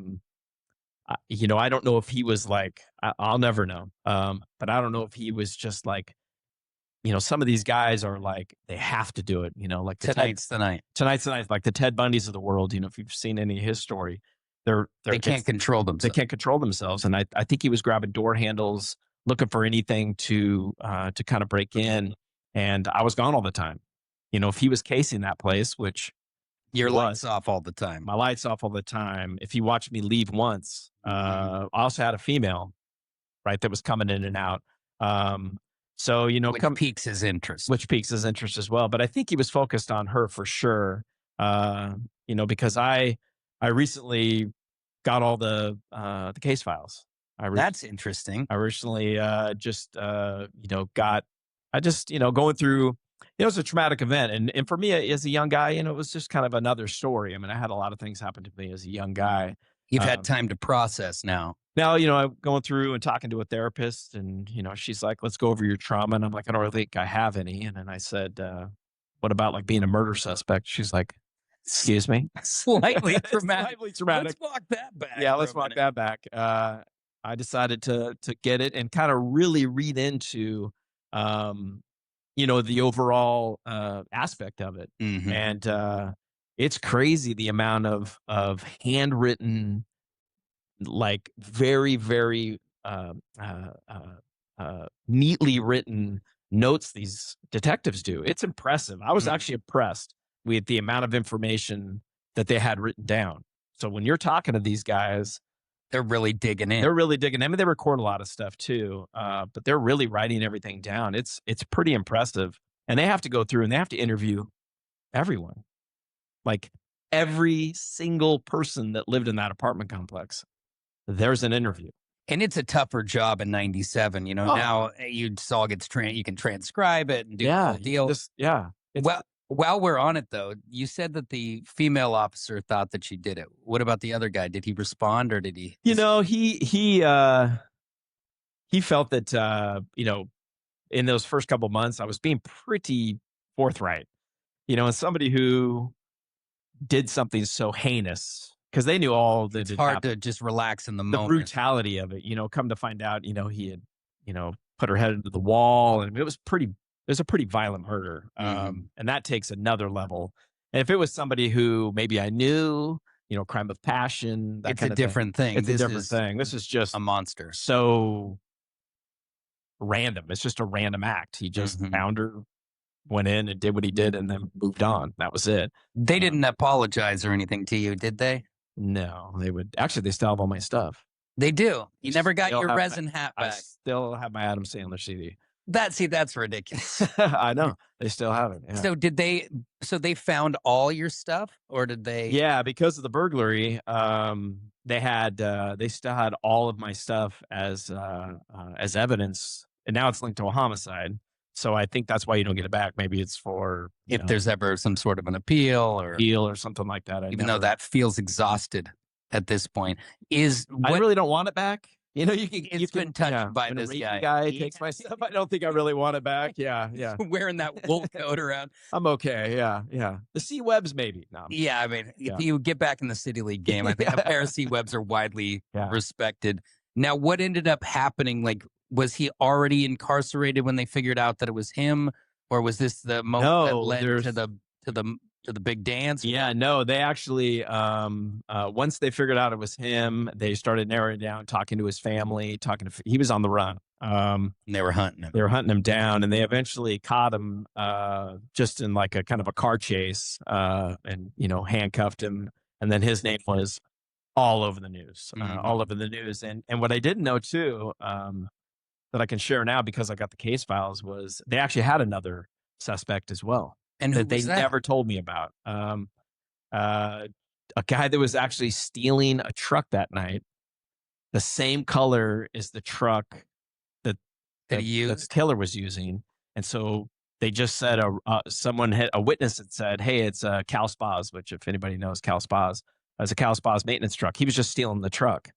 don't know if he was like, I'll never know. But I don't know if he was just like, some of these guys are like, they have to do it. Like tonight's the night. Tonight's the night. Like the Ted Bundys of the world. If you've seen any of his story, they can't control themselves. They can't control themselves. And I think he was grabbing door handles, looking for anything to kind of break in. And I was gone all the time. If he was casing that place, which your lights off all the time, my lights off all the time. If he watched me leave once, I also had a female, right, that was coming in and out. So, which piques his interest. Which piques his interest as well. But I think he was focused on her for sure. Because I recently got all the case files. That's interesting. I recently going through, it was a traumatic event. And for me as a young guy, it was just kind of another story. I mean, I had a lot of things happen to me as a young guy. You've had time to process now. Now, I'm going through and talking to a therapist and, she's like, let's go over your trauma. And I'm like, I don't really think I have any. And then I said, what about like being a murder suspect? She's like, excuse me? Slightly traumatic. Slightly traumatic. Let's walk that back. Yeah, let's walk that back. I decided to get it and kind of really read into, the overall aspect of it. And it's crazy the amount of handwritten, like very, very neatly written notes these detectives do. It's impressive. I was actually impressed with the amount of information that they had written down. So when you're talking to these guys, they're really digging in. I mean, they record a lot of stuff too, but they're really writing everything down. It's pretty impressive. And they have to go through and they have to interview everyone. Like every single person that lived in that apartment complex. There's an interview. And it's a tougher job in 97. Now you can transcribe it and do the whole deal. While we're on it, though, you said that the female officer thought that she did it. What about the other guy? Did he respond or did he? He felt that, in those first couple months, I was being pretty forthright, and somebody who did something so heinous. Because they knew all that. It's hard to just relax in the moment. The brutality of it, come to find out, he had, put her head into the wall, and it was a pretty violent murder. And that takes another level. And if it was somebody who maybe I knew, crime of passion, it's a different thing. It's a different thing. This is just a monster. So random. It's just a random act. He just found her, went in and did what he did, and then moved on. That was it. They didn't apologize or anything to you, did they? No, they still have all my stuff. They do. You never got your resin hat back. I still have my Adam Sandler CD. That's ridiculous. I know. They still have it. Yeah. So they found all your stuff, or did they? Yeah, because of the burglary, they still had all of my stuff as evidence, and now it's linked to a homicide. So I think that's why you don't get it back. Maybe it's for If there's ever some sort of an appeal or something like that. even though that feels exhausted at this point, I really don't want it back. You it's been touched by when this a guy. guy takes my stuff, I don't think I really want it back. Yeah. Wearing that wool coat around. I'm okay. Yeah. The sea webs, maybe. No. Yeah, I mean, if you get back in the City League game, I think a pair of sea webs are widely respected. Now, what ended up happening? Like, was he already incarcerated when they figured out that it was him, or was this the moment that led to the big dance? Yeah, no, they actually once they figured out it was him, they started narrowing down, talking to his family, he was on the run. And they were hunting him. They were hunting him down, and they eventually caught him just in like a kind of a car chase, and handcuffed him. And then his name was all over the news, all over the news. And what I didn't know too, that I can share now because I got the case files, was they actually had another suspect as well, and that they never told me about. A guy that was actually stealing a truck that night, the same color as the truck that Taylor was using. And so they just said a witness had said, hey, it's a Cal Spas, which if anybody knows Cal Spas, it's a Cal Spas maintenance truck. He was just stealing the truck.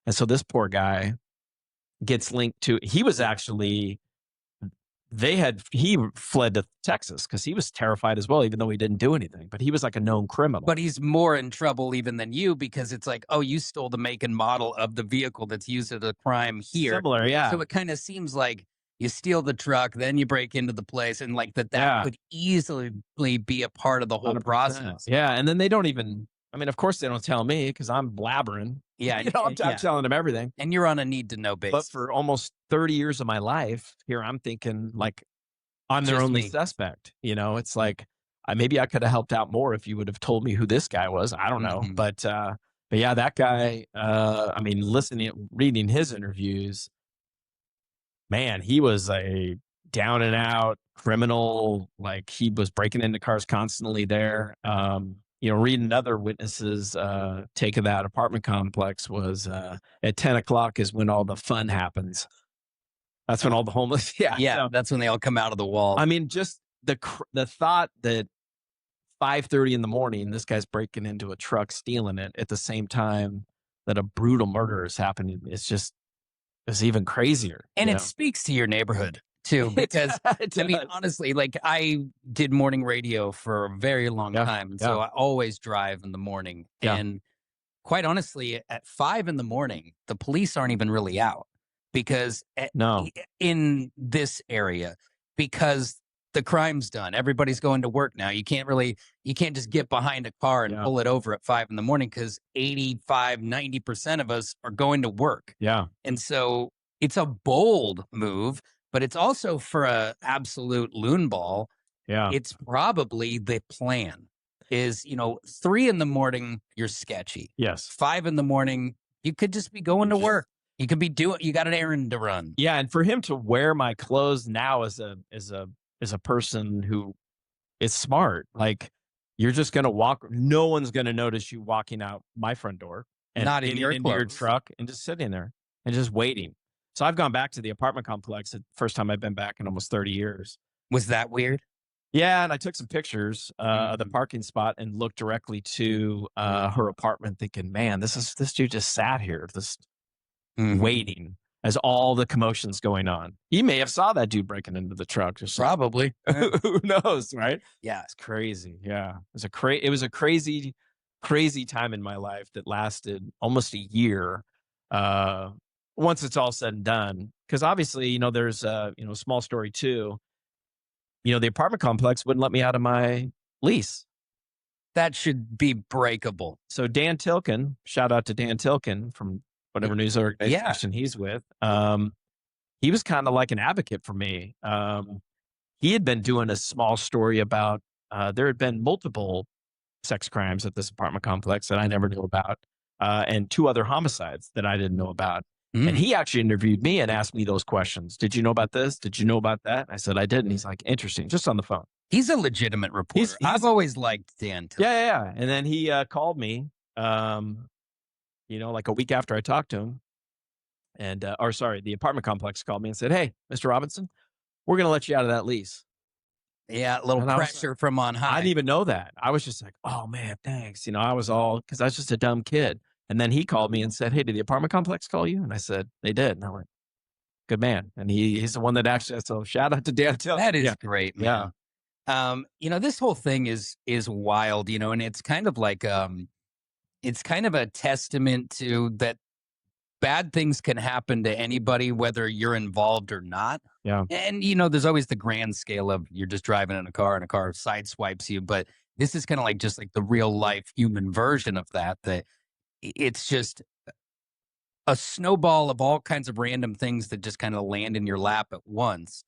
And so this poor guy gets linked to, he fled to Texas because he was terrified as well, even though he didn't do anything, but he was like a known criminal. But he's more in trouble even than you, because it's like, oh, you stole the make and model of the vehicle that's used at the crime here. Similar, yeah. So it kind of seems like you steal the truck, then you break into the place, and like that could easily be a part of the whole 100%. process. Yeah. And then they don't even, of course they don't tell me because I'm blabbering. Yeah. I'm telling them everything. And you're on a need to know basis. But for almost 30 years of my life here, I'm thinking like I'm their only suspect. It's like, maybe I could have helped out more if you would have told me who this guy was. I don't know. But yeah, that guy, reading his interviews, man, he was a down and out criminal. Like he was breaking into cars constantly there. Reading other witnesses take of that apartment complex was at 10 o'clock is when all the fun happens. That's when all the homeless. So, that's when they all come out of the wall. Just the thought that 5:30 in the morning, this guy's breaking into a truck, stealing it at the same time that a brutal murder is happening. It's even crazier. And it speaks to your neighborhood too, because honestly, like I did morning radio for a very long time. And so I always drive in the morning. And quite honestly, at 5 in the morning, the police aren't even really out because in this area, because the crime's done. Everybody's going to work now. You can't just get behind a car and pull it over at 5 in the morning because 85-90% of us are going to work. Yeah. And so it's a bold move, but it's also for a absolute loon ball. Yeah. It's probably the plan is, 3 in the morning, you're sketchy. Yes. 5 in the morning, you could just be going to work. You could be you got an errand to run. Yeah. And for him to wear my clothes now as a person who is smart, like you're just going to walk. No one's going to notice you walking out my front door and not in your truck and just sitting there and just waiting. So I've gone back to the apartment complex. The first time I've been back in almost 30 years. Was that weird? Yeah. And I took some pictures of the parking spot and looked directly to her apartment thinking, man, this dude just sat here, just waiting as all the commotion's going on. He may have saw that dude breaking into the truck. Just probably. Who knows, right? Yeah. It's crazy. Yeah. It was a crazy, crazy time in my life that lasted almost a year. Once it's all said and done, because obviously, there's a small story too. The apartment complex wouldn't let me out of my lease. That should be breakable. So Dan Tilkin, shout out to Dan Tilkin from whatever news organization he's with. He was kind of like an advocate for me. He had been doing a small story about there had been multiple sex crimes at this apartment complex that I never knew about, and 2 other homicides that I didn't know about. And he actually interviewed me and asked me those questions. Did you know about this? Did you know about that? I said, I didn't. He's like, interesting, just on the phone. He's a legitimate reporter. I've always liked Dan Tilkin. Yeah. And then he called me, like a week after I talked to him. And, the apartment complex called me and said, hey, Mr. Robinson, we're going to let you out of that lease. Yeah, a little And I was pressure from on high. I didn't even know that. I was just like, oh man, thanks. I was all, because I was just a dumb kid. And then he called me and said, hey, did the apartment complex call you? And I said, they did. And I went, good man. And he's the one that actually, so shout out to Dan Till. That is Yeah. great, Yeah. man. This whole thing is wild, and it's kind of like it's kind of a testament to that bad things can happen to anybody, whether you're involved or not. Yeah. And there's always the grand scale of you're just driving in a car and a car sideswipes you, but this is kind of like just like the real life human version of that. That it's just a snowball of all kinds of random things that just kind of land in your lap at once,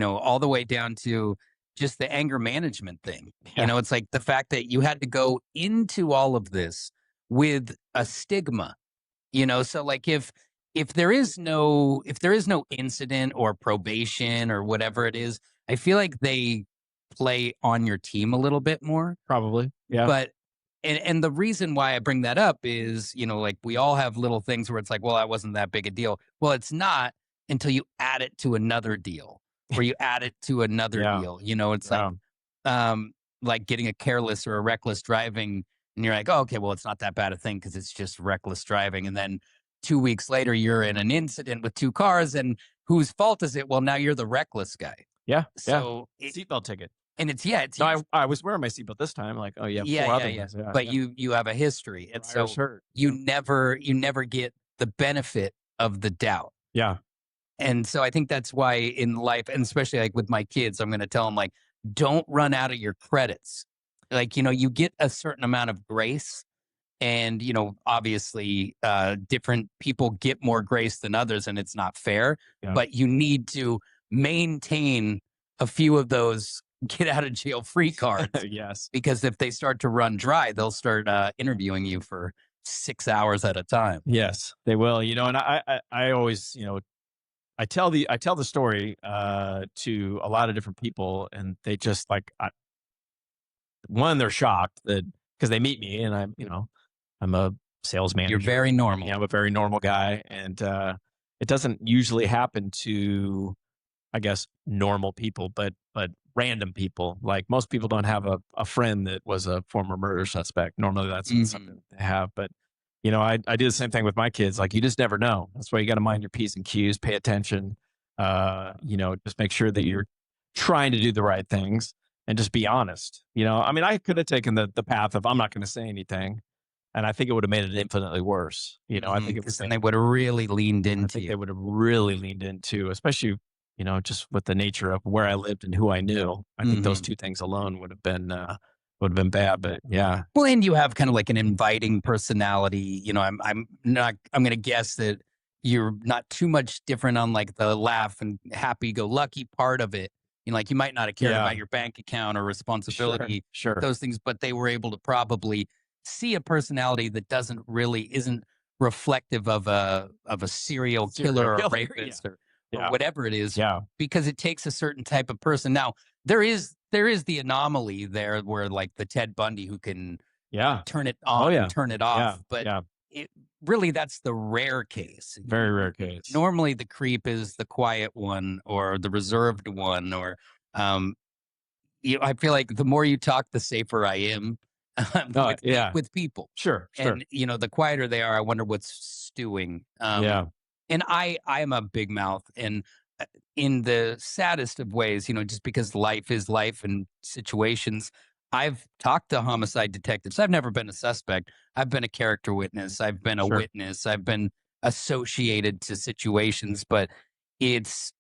all the way down to just the anger management thing. Yeah. It's like the fact that you had to go into all of this with a stigma, so like if there is no incident or probation or whatever it is, I feel like they play on your team a little bit more. Probably. Yeah. But and the reason why I bring that up is, like we all have little things where it's like, well, that wasn't that big a deal. Well, it's not until you add it to another deal, or you add it to another Yeah. deal. It's like getting a careless or a reckless driving, and you're like, oh, okay, well, it's not that bad a thing because it's just reckless driving. And then 2 weeks later, you're in an incident with two cars, and whose fault is it? Well, now you're the reckless guy. Yeah. So seatbelt ticket. And it's No, I was wearing my seatbelt this time. Like, oh yeah, four other ones. Yeah, but you have a history, and so hurt. you never get the benefit of the doubt. Yeah. And so I think that's why in life, and especially like with my kids, I'm going to tell them like, don't run out of your credits. Like, you get a certain amount of grace, and, obviously different people get more grace than others, and it's not fair, but you need to maintain a few of those get out of jail free cards. Yes. Because if they start to run dry, they'll start interviewing you for 6 hours at a time. Yes, they will. And I always, I tell the story to a lot of different people, and they just like, they're shocked that, because they meet me and I'm a sales manager. You're very normal. Yeah, I'm a very normal guy, and it doesn't usually happen to, I guess, normal people, but random people. Like most people don't have a friend that was a former murder suspect. Normally that's something they have. But, I do the same thing with my kids. Like, you just never know. That's why you got to mind your P's and Q's, pay attention, just make sure that you're trying to do the right things and just be honest. I could have taken the path of, I'm not going to say anything. And I think it would have made it infinitely worse. I think it was, and they would have really leaned into. I think they would have really leaned into, especially, just with the nature of where I lived and who I knew. I think those two things alone would have been bad. But yeah. Well, and you have kind of like an inviting personality. I'm going to guess that you're not too much different on like the laugh and happy go lucky part of it. Like you might not have cared about your bank account or responsibility, sure, those things, but they were able to probably see a personality that isn't reflective of a serial killer or a rapist or whatever it is, because it takes a certain type of person. Now, there is the anomaly there where like the Ted Bundy who can turn it on and turn it off, but it really, that's the rare case. Very rare case. Normally the creep is the quiet one or the reserved one, or I feel like the more you talk, the safer I am with people. Sure. And the quieter they are, I wonder what's stewing. And I am a big mouth, and in the saddest of ways, just because life is life and situations, I've talked to homicide detectives. I've never been a suspect. I've been a character witness. I've been a witness. I've been associated to situations, but it's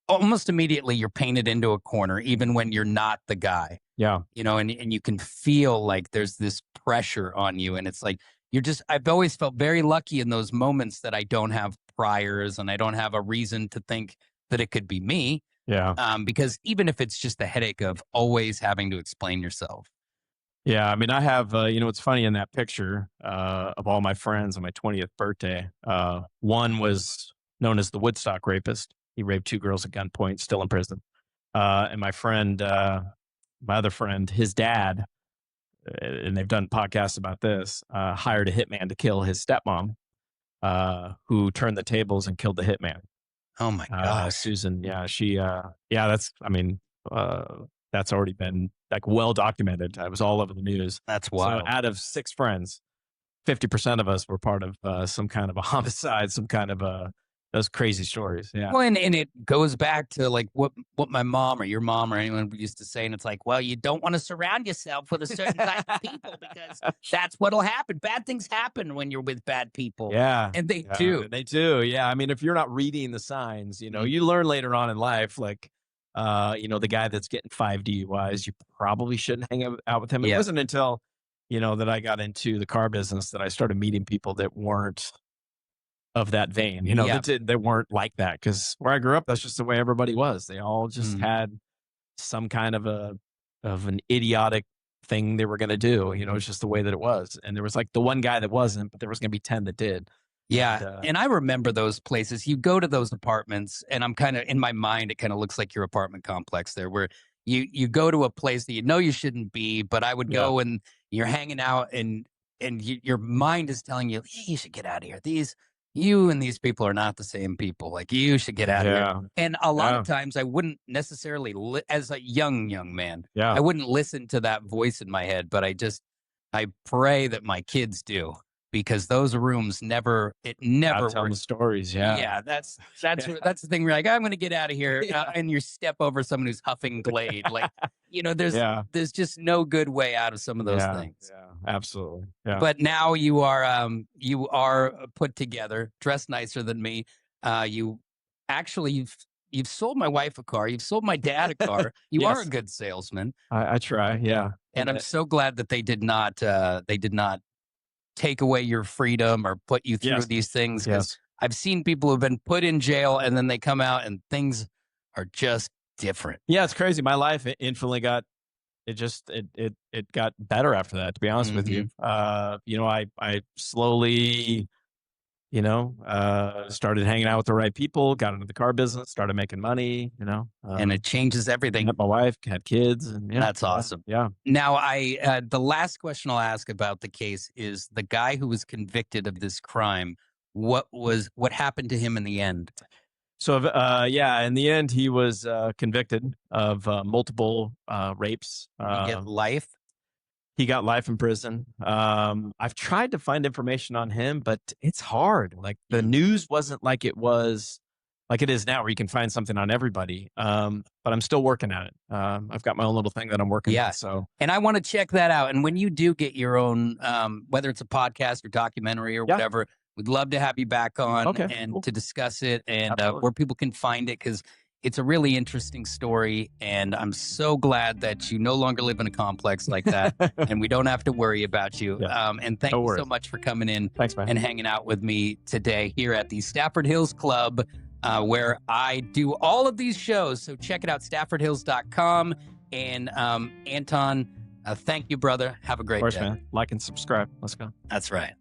almost immediately you're painted into a corner, even when you're not the guy. Yeah. And you can feel like there's this pressure on you. And it's like, I've always felt very lucky in those moments that I don't have priors and I don't have a reason to think that it could be me. Yeah. Because even if it's just the headache of always having to explain yourself. Yeah. I have, it's funny in that picture of all my friends on my 20th birthday. One was known as the Woodstock rapist. He raped 2 girls at gunpoint, still in prison. And my friend, my other friend, his dad, and they've done podcasts about this, hired a hitman to kill his stepmom, who turned the tables and killed the hitman. Oh my gosh. Susan. Yeah, that's, I mean, that's already been like well documented. It was all over the news. That's So wild. out of 6 friends, 50% of us were part of some kind of a homicide, some kind of those crazy stories. Yeah. Well, and it goes back to like what my mom or your mom or anyone used to say, and it's like, well, you don't want to surround yourself with a certain type of people because that's what'll happen. Bad things happen when you're with bad people, Yeah. and they Yeah, do. they do. Yeah. I mean, if you're not reading the signs, Mhm. you learn later on in life, like, the guy that's getting 5 DUIs, you probably shouldn't hang out with him. It Yeah. wasn't until, that I got into the car business that I started meeting people that weren't of that vein, Yeah. that weren't like that. Cause where I grew up, that's just the way everybody was. They all just Mhm. had some kind of an idiotic thing they were going to do. It's just the way that it was. And there was like the one guy that wasn't, but there was going to be 10 that did. Yeah. And, And I remember those places. You go to those apartments, and I'm kind of in my mind, it kind of looks like your apartment complex there, where you go to a place that you shouldn't be, but I would yeah, go and you're hanging out and your mind is telling you, hey, you should get out of here. You and these people are not the same people. Like you should get out of here. yeah, And a lot yeah, of times I wouldn't necessarily, as a young man, yeah. I wouldn't listen to that voice in my head, but I pray that my kids do because those rooms it never Telling the works. stories. Yeah. Yeah, that's Yeah. that's the thing. We're like, I'm going to get out of here, Yeah. and you step over someone who's huffing Glade. Like, Yeah. there's just no good way out of some of those Yeah. things. Yeah. Absolutely. Yeah. But now you are put together, dressed nicer than me. You actually you've sold my wife a car. You've sold my dad a car. You are a Yes. good salesman, I try. Yeah. and I'm so glad that they did not take away your freedom or put you through Yes. these things because Yes. I've seen people who've been put in jail and then they come out and things are just different. Yeah. It's crazy. My life it infinitely got, it got better after that, to be honest with you. I slowly, started hanging out with the right people, got into the car business, started making money, And it changes everything. met my wife, had kids, and yeah. That's Yeah. awesome. Yeah. Now, the last question I'll ask about the case is the guy who was convicted of this crime. What happened to him in the end? So, in the end, he was convicted of multiple rapes. Did he get life? He got life in prison. I've tried to find information on him, but it's hard. Like the news wasn't like it was, like it is now, where you can find something on everybody. But I'm still working at it. I've got my own little thing that I'm working on. So, and I want to check that out. And when you do get your own, whether it's a podcast or documentary or Yeah. whatever, we'd love to have you back on Okay, and cool. to discuss it and Absolutely. where people can find it because it's a really interesting story. And I'm so glad that you no longer live in a complex like that and we don't have to worry about you. Yeah. And thank No you so worries. much for coming in Thanks, man. and hanging out with me today here at the Stafford Hills Club, where I do all of these shows. So check it out, staffordhills.com. And Anton, thank you, brother. Have a great Of course, day. man. Like and subscribe. Let's go. That's right.